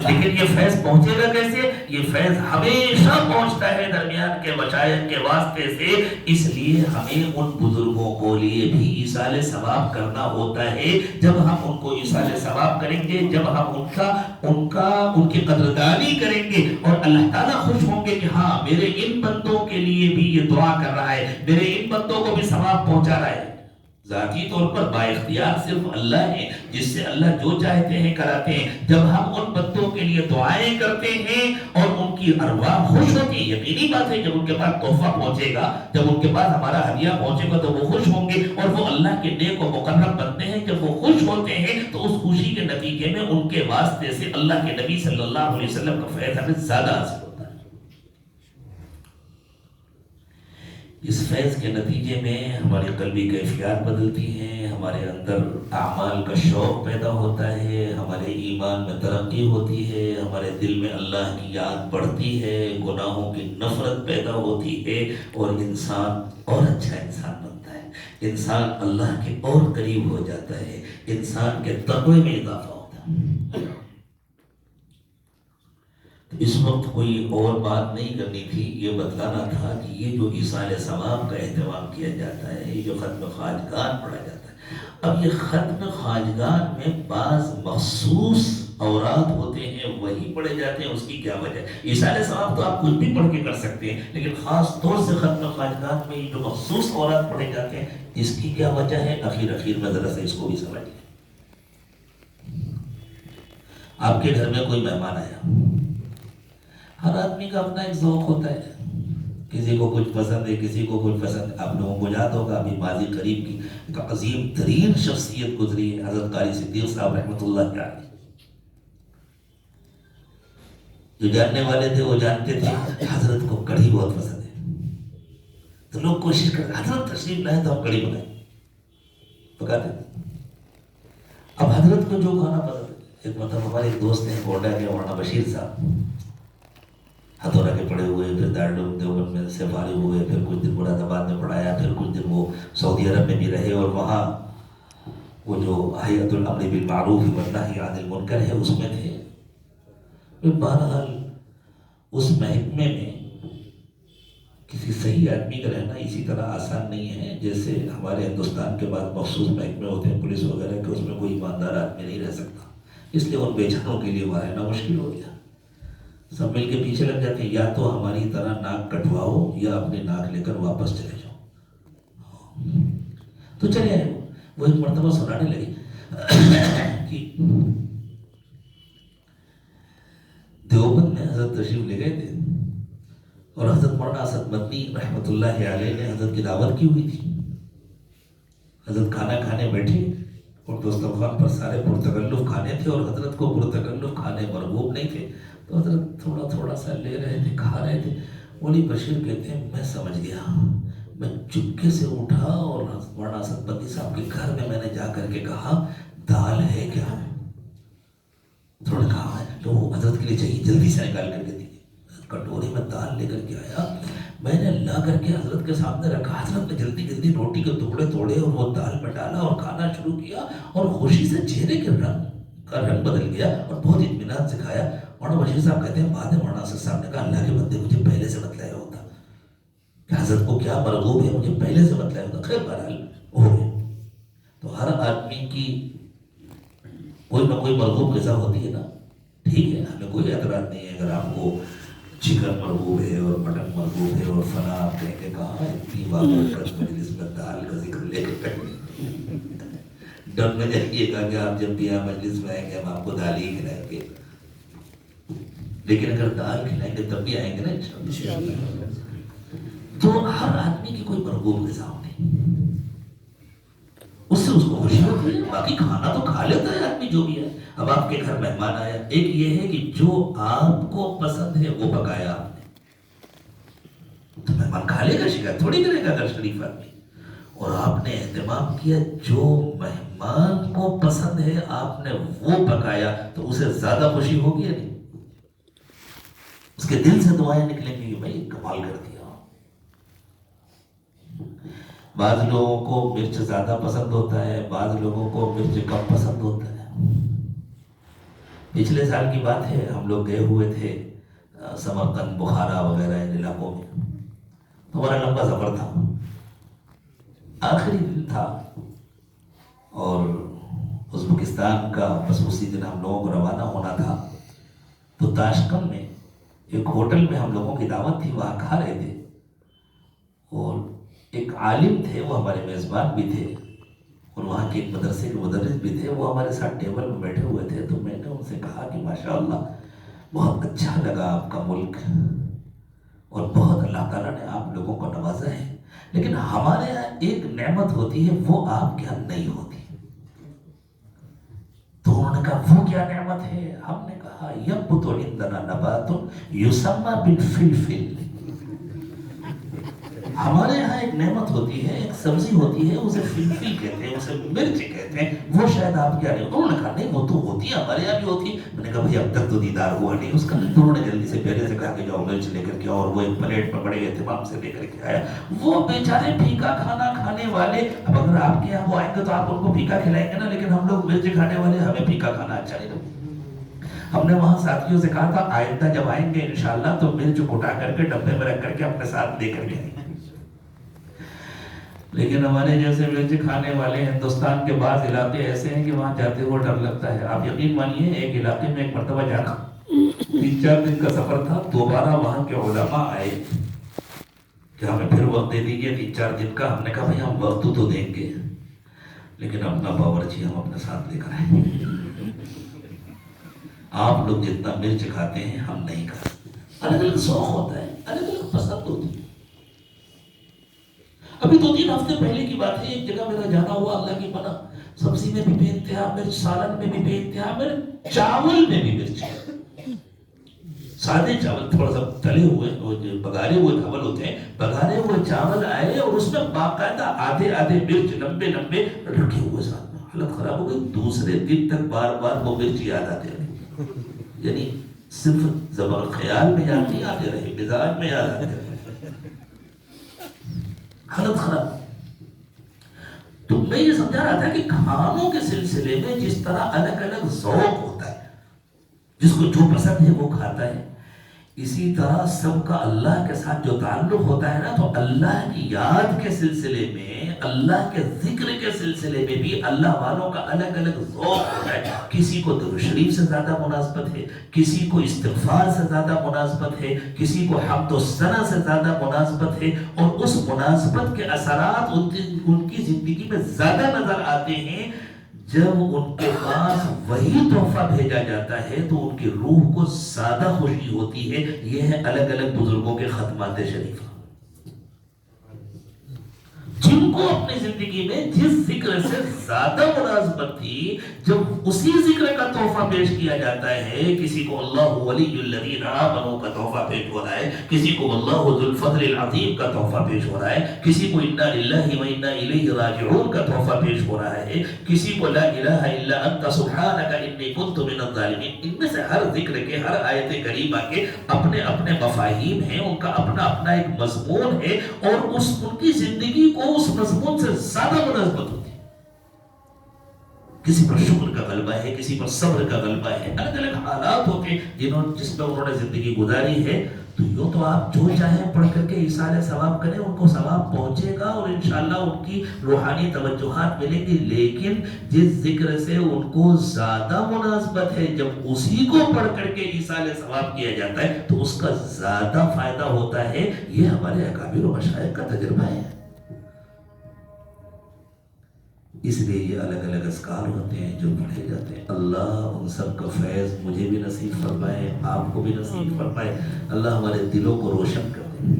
لیکن یہ فیض پہنچے گا کیسے؟ یہ فیض ہمیشہ پہنچتا ہے درمیان کے مشائخ کے واسطے سے. اس لیے ہمیں ان بزرگوں کو لیے بھی ایصال ثواب کرنا ہوتا ہے. جب ہم ان کو ایصال ثواب کریں گے، جب ہم ان کی قدردانی کریں گے اور اللہ تعالیٰ خوش ہوں گے کہ ہاں میرے ان بندوں کے لیے بھی یہ دعا کر رہا ہے، میرے ان بندوں کو بھی ثواب پہنچا رہا ہے. ذاتی طور پر با اختیار صرف اللہ ہے، جس سے اللہ جو چاہتے ہیں کراتے ہیں. جب ہم ان بندوں کے لیے دعائیں کرتے ہیں اور ان کی ارواح خوش ہوتی ہے، یقینی بات ہے جب ان کے پاس تحفہ پہنچے گا، جب ان کے پاس ہمارا ہدیہ پہنچے گا تو وہ خوش ہوں گے اور وہ اللہ کے نیک و مقرب بنتے ہیں. جب وہ خوش ہوتے ہیں تو اس خوشی کے نتیجے میں ان کے واسطے سے اللہ کے نبی صلی اللہ علیہ وسلم کا فیض ہمیں زیادہ حاصل ہوتا ہے. اس فیض کے نتیجے میں ہماری قلبی کیفیات بدلتی ہیں، ہمارے اندر اعمال کا شوق پیدا ہوتا ہے، ہمارے ایمان میں ترقی ہوتی ہے، ہمارے دل میں اللہ کی یاد بڑھتی ہے، گناہوں کی نفرت پیدا ہوتی ہے اور انسان اور اچھا انسان بنتا ہے. انسان اللہ کے اور قریب ہو جاتا ہے، انسان کے تقوی میں اضافہ ہوتا ہے. اس وقت کوئی اور بات نہیں کرنی تھی، یہ بتلانا تھا کہ یہ جو ایصال ثواب کا اہتمام کیا جاتا ہے، یہ جو ختم خواجگان پڑھا جاتا ہے. اب یہ ختم خواجگان میں بعض مخصوص اوراد ہوتے ہیں وہی پڑھے جاتے ہیں. اس کی کیا وجہ ہے؟ ایصال ثواب تو آپ کچھ بھی پڑھ کے کر سکتے ہیں، لیکن خاص طور سے ختم خواجگان میں یہ جو مخصوص اوراد پڑھے جاتے ہیں اس کی کیا وجہ ہے؟ اخیر میں ذرا سے اس کو بھی سمجھ لیں. آپ کے گھر میں کوئی مہمان آیا، ہر آدمی کا اپنا ایک ذوق ہوتا ہے، کسی کو کچھ پسند ہے، کسی کو کچھ پسند ہے. آپ لوگوں کو یاد ہوگا ابھی ماضی قریب کی ایک عظیم ترین شخصیت گزری ہے، حضرت قاری صدیق صاحب رحمۃ اللہ علیہ. جو جاننے والے تھے وہ جانتے تھے حضرت کو کڑھی بہت پسند ہے، تو لوگ کوشش کرتے حضرت تشریف لائے تو ہم کڑھی بنائیں، پکاتے. اب حضرت کو جو کھانا پسند ہے، ایک مطلب ہمارے ایک دوست ہیں گونڈا کے مولانا بشیر صاحب، ہتھوڑا کے پڑھے ہوئے، پھر دارالعلوم دیوبند میں سے فارغ ہوئے، پھر کچھ دن مراد آباد میں پڑھایا، پھر کچھ دن وہ سعودی عرب میں بھی رہے اور وہاں وہ جو ہیئت الامر بالمعروف والنہی عن المنکر ہے اس میں تھے. بہرحال اس محکمے میں کسی صحیح آدمی کا رہنا اسی طرح آسان نہیں ہے جیسے ہمارے ہندوستان کے بعد مخصوص محکمے ہوتے ہیں پولیس وغیرہ کے، اس میں کوئی ایماندار آدمی نہیں رہ سکتا. اس لیے ان بیچاروں کے لیے وہاں رہنا مشکل ہو گیا. سب مل کے پیچھے لگ جاتے ہیں، یا تو ہماری طرح ناک کٹواؤ یا اپنے ناک لے کر واپس چلے جاؤ. تو چلے آئے. وہ ایک مرتبہ سنانے لگی کہ دیوبند میں حضرت تشریف لے گئے تھے اور حضرت مولانا اسد مدنی رحمۃ اللہ علیہ نے حضرت کی دعوت کی ہوئی تھی. حضرت کھانا کھانے بیٹھے اور دسترخوان پر سارے پرتکلف کھانے تھے اور حضرت کو پرتکلف کھانے مرغوب نہیں تھے. تو حضرت تھوڑا سا لے رہے تھے، کھا رہے تھے. مولی بشیر کہتے ہیں میں سمجھ گیا، میں چپکے سے اٹھا اور مولانا اسد مدنی صاحب کے گھر میں نے جا کر کے کہا دال ہے کیا؟ تھوڑا کہا ہے تو وہ حضرت کے لیے چاہیے، جلدی سے نکال کر کے دیجیے. کٹوری میں دال لے کر کے آیا، میں نے لا کر کے حضرت کے سامنے رکھا. حضرت نے جلدی روٹی کے ٹکڑے توڑے اور وہ دال میں ڈالا اور کھانا شروع کیا اور خوشی سے چہرے کے رنگ بدل گیا اور بہت اطمینان سے کھایا. مولانا بشیر صاحب کہتے ہیں بعد میں مولانا اسد صاحب نے کہا اللہ کے بندے مجھے پہلے سے بتلایا ہوتا کہ حضرت کو کیا مرغوب ہے، مجھے پہلے سے بتلایا ہوتا. خیر بہرحال ہو گئے. تو ہر آدمی کی کوئی نہ کوئی مرغوب غذا ہوتی ہے نا، ٹھیک ہے، ہمیں کوئی اعتراض نہیں ہے. اگر آپ کو چکن مرغوب ہے اور مٹن مرغوب ہے اور فلاں آپ کہیں گے کہاں اتنی بابرکت مجلس میں دال کا ذکر لے کے ڈر میں جائیے گا کہ آپ جب بھی یہاں مجلس میں آئیں گے ہم آپ کو دال ہی کھلائیں گے. لیکن اگر دال کھلائیں گے تب بھی آئیں گے نا انشاءاللہ. تو ہر آدمی کی کوئی مرغوب غذا ہوتی، اس سے اس کو خوشی ہوتی ہے. باقی کھانا تو کھا لیتا ہے آدمی جو بھی ہے. اب آپ کے گھر مہمان آیا، ایک یہ ہے کہ جو آپ کو پسند ہے وہ پکایا آپ نے، تو مہمان کھا لے گا، شکایت تھوڑی کرے گا اگر شریف آدمی. اور آپ نے اہتمام کیا، جو مہمان کو پسند ہے آپ نے وہ پکایا، تو اسے زیادہ خوشی ہوگی یا نہیں؟ اس کے دل سے دعائیں نکلیں گی کہ بھائی کمال کر دیا. بعض لوگوں کو مرچ زیادہ پسند ہوتا ہے، بعض لوگوں کو مرچ کم پسند ہوتا ہے. پچھلے سال کی بات ہے، ہم لوگ گئے ہوئے تھے سمرقند، بخارا وغیرہ ان علاقوں میں. ہمارا لمبا سفر تھا، آخری دن تھا، اور ازبکستان کا بس اسی دن ہم لوگوں کو روانہ ہونا تھا. تو تاشکند میں ایک ہوٹل میں ہم لوگوں کی دعوت تھی، وہاں کھا رہے تھے. اور ایک عالم تھے، وہ ہمارے میزبان بھی تھے، اور وہاں کے ایک مدرسے کے مدرس بھی تھے. وہ ہمارے ساتھ ٹیبل میں بیٹھے ہوئے تھے. تو میں نے ان سے کہا کہ ماشاءاللہ بہت اچھا لگا آپ کا ملک، اور بہت اللہ تعالیٰ نے آپ لوگوں کو نوازا ہے، لیکن ہمارے یہاں ایک نعمت ہوتی ہے وہ آپ کے یہاں نہیں ہوتی. تو انہوں نے کہا وہ کیا نعمت ہے؟ ہم نے کہا ینبت عندنا نبات یسمى بالفلفل. ہمارے ہاں ایک نعمت ہوتی ہے، ایک سبزی ہوتی ہے، اسے فلفل کہتے ہیں، اسے مرچ کہتے ہیں. وہ شاید آپ کے یہاں نہیں. انہوں نے کہا نہیں وہ تو ہوتی ہے، ہمارے یہاں بھی ہوتی ہے. میں نے کہا بھائی اب تک تو دیدار ہوا نہیں اس کا. تو انہوں نے جلدی سے پہلے سے کہا کہ جاؤ مرچ لے کر کے، اور وہ ایک پلیٹ میں بڑے اہتمام سے لے کر کے آیا. وہ بیچارے پھیکا کھانا کھانے والے، اب اگر آپ کے یہاں وہ آئیں گے تو آپ ان کو پھیکا کھلائیں گے نا، لیکن ہم لوگ مرچ کھانے والے، ہمیں پھیکا کھانا اچھا نہیں لگتا. ہم نے وہاں ساتھیوں سے کہا تھا آئندہ جب آئیں گے انشاءاللہ تو مرچ کٹا کر کے ڈبے میں رکھ کر کے اپنے ساتھ لے کر کے آئیں گے. لیکن ہمارے جیسے مرچ کھانے والے ہندوستان کے بعض علاقے ایسے ہیں کہ وہاں جاتے ہوئے ڈر لگتا ہے. آپ یقین مانیے ایک علاقے میں ایک مرتبہ جانا، 3-4 دن کا سفر تھا. دوبارہ وہاں کے علماء آئے کہ ہمیں پھر وقت دے دیجیے 3-4 دن کا. ہم نے کہا بھائی ہم وقت تو دیں گے، لیکن اپنا باورچی ہم اپنے ساتھ لے کر آئیں گے. آپ لوگ جتنا مرچ کھاتے ہیں ہم نہیں کھاتے. الگ الگ شوق ہوتا ہے، الگ الگ پسند ہوتی ہے. ابھی 2-3 ہفتے پہلے کی بات ہے، ایک جگہ میرا جانا ہوا، اللہ کی پناہ، سبزی میں بھی بے انتہا مرچ، سالن میں بھی بے انتہا مرچ، چاول میں بھی مرچ. سادے چاول، تھوڑا سا تلے ہوئے بگارے ہوئے چاول ہوتے ہیں، بگارے ہوئے چاول آئے اور اس میں باقاعدہ آدھے آدھے مرچ لمبے لمبے رکھے ہوئے ساتھ میں. حالت خراب ہو گئی. دوسرے دن تک بار بار وہ مرچ یاد آتے رہے. یعنی صرف زبان خیال میں یاد نہیں آتے رہے، مزاج میں یاد آتے رہے. حالت خراب. تو میں یہ سمجھا رہا تھا کہ کھانوں کے سلسلے میں جس طرح الگ الگ ذوق ہوتا ہے، جس کو جو پسند ہے وہ کھاتا ہے، اسی طرح سب کا اللہ کے ساتھ جو تعلق ہوتا ہے نا، تو اللہ کی یاد کے سلسلے میں، اللہ کے ذکر کے سلسلے میں بھی اللہ والوں کا الگ الگ ذوق ہوتا ہے. کسی کو درود شریف سے زیادہ مناسبت ہے، کسی کو استغفار سے زیادہ مناسبت ہے، کسی کو حمد و ثنا سے زیادہ مناسبت ہے، اور اس مناسبت کے اثرات ان کی زندگی میں زیادہ نظر آتے ہیں جب ان کے پاس وہی تحفہ بھیجا جاتا ہے تو ان کی روح کو زیادہ خوشی ہوتی ہے. یہ ہے الگ الگ بزرگوں کے ختمات شریف. جن کو اپنی زندگی میں جس ذکر سے زیادہ مناسبت تھی، جب اسی ذکر کا تحفہ پیش کیا جاتا ہے، کسی کو اللہ ولی الذین آمنوا کا تحفہ پیش ہو رہا ہے، کسی کو اللہ ذو الفضل العظیم کا تحفہ پیش ہو رہا ہے، کسی کو انا للہ و انا الیہ راجعون کا تحفہ پیش ہو رہا ہے، کسی کو لا الہ الا انت سبحانک انی کنت من الظالمین. ان میں سے ہر ذکر کے، ہر آیت کریمہ کے اپنے اپنے مفاہیم ہیں، ان کا اپنا اپنا ایک مضمون ہے، اور ان کی زندگی کو اس مضمون سے زیادہ مناسبت ہوتی ہے. کسی پر شکر کا غلبہ ہے، کسی پر صبر کا غلبہ ہے. الگ الگ حالات ہوتے ہیں جس میں انہوں نے زندگی گزاری ہے. تو یوں تو آپ جو چاہیں پڑھ کر کے ایصال ثواب کریں، ان کو ثواب پہنچے گا اور انشاءاللہ ان کی روحانی توجہات ملیں گی. لیکن جس ذکر سے ان کو زیادہ مناسبت ہے، جب اسی کو پڑھ کر کے ایصال ثواب کیا جاتا ہے تو اس کا زیادہ فائدہ ہوتا ہے. یہ ہمارے اکابر و مشائخ کا تجربہ ہے. اس لیے یہ الگ الگ اذکار ہوتے ہیں جو پڑھے جاتے ہیں. اللہ ان سب کا فیض مجھے بھی نصیب فرمائے، آپ کو بھی نصیب فرمائے. اللہ ہمارے دلوں کو روشن کر دے.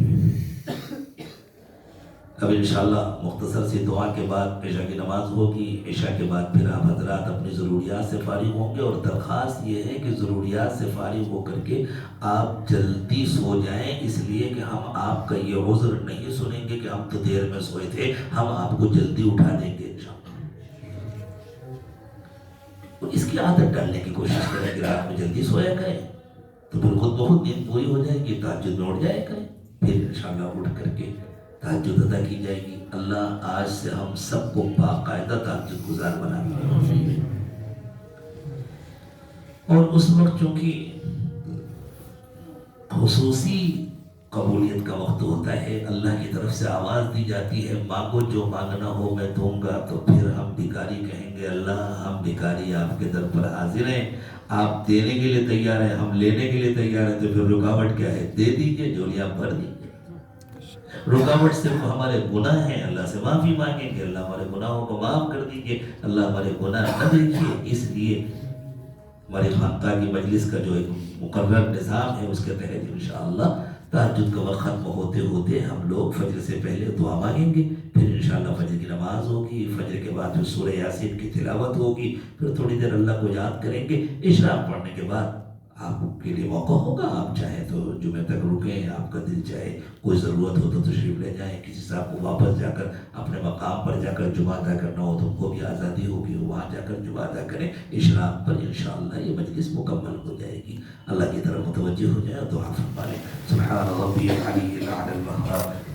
اب انشاءاللہ مختصر سی دعا کے بعد عشاء کی نماز ہوگی. عشاء کے بعد پھر آپ حضرات اپنی ضروریات سے فارغ ہوں گے، اور درخواست یہ ہے کہ ضروریات سے فارغ ہو کر کے آپ جلدی سو جائیں، اس لیے کہ ہم آپ کا یہ عذر نہیں سنیں گے کہ ہم تو دیر میں سوئے تھے، ہم آپ کو جلدی اٹھا دیں گے انشاءاللہ. اور اس کی عادت ڈالنے کی کوشش کریں کہ رات میں جلدی سویا کریں، تو پھر خود بخود نیند پوری ہو جائے گی، تہجد میں اٹھ جایا کریں، پھر انشاءاللہ اٹھ کر کے تہجد ادا کی جائے گی. اللہ آج سے ہم سب کو باقاعدہ تہجد گزار بنا دے. اور اس وقت چونکہ خصوصی قبولیت کا وقت ہوتا ہے، اللہ کی طرف سے آواز دی جاتی ہے مانگو جو مانگنا ہو میں دوں گا. تو پھر ہم بھکاری کہیں گے اللہ ہم بھکاری آپ کے در پر حاضر ہیں، آپ دینے کے لیے تیار ہیں، ہم لینے کے لیے تیار ہیں، تو پھر رکاوٹ کیا ہے؟ دے دیجئے، جھولیاں بھر دیجئے. رکاوٹ صرف ہمارے گناہ ہیں، اللہ سے معافی مانگیں گے، اللہ ہمارے گناہوں کو معاف کر دیجئے، اللہ ہمارے گناہ نہ دیکھیے. اس لیے ہمارے خانقاہ کی مجلس کا جو ایک مقرر نظام ہے، اس کے تحت انشاءاللہ تہجد کا وقت ختم ہوتے ہوتے ہم لوگ فجر سے پہلے دعا مانگیں گے، پھر انشاءاللہ فجر کی نماز ہوگی، فجر کے بعد پھر سورہ یاسین کی تلاوت ہوگی، پھر تھوڑی دیر اللہ کو یاد کریں گے. اشراق پڑھنے کے بعد آپ کے لیے موقع ہوگا، آپ چاہیں تو جمعہ تک رکیں، آپ کا دل چاہے کوئی ضرورت ہو تو تشریف لے جائیں، کسی صاحب کو واپس جا کر اپنے مقام پر جا کر جمعہ ادا کرنا ہو تو ان کو بھی آزادی ہوگی، وہاں جا کر جمعہ ادا کریں. اشراق پر انشاءاللہ یہ مجلس مکمل ہو جائے گی. اللہ کی طرف متوجہ ہو جائے، دعا فرما لیں. سبحان ربی العلی الاعلی الوہاب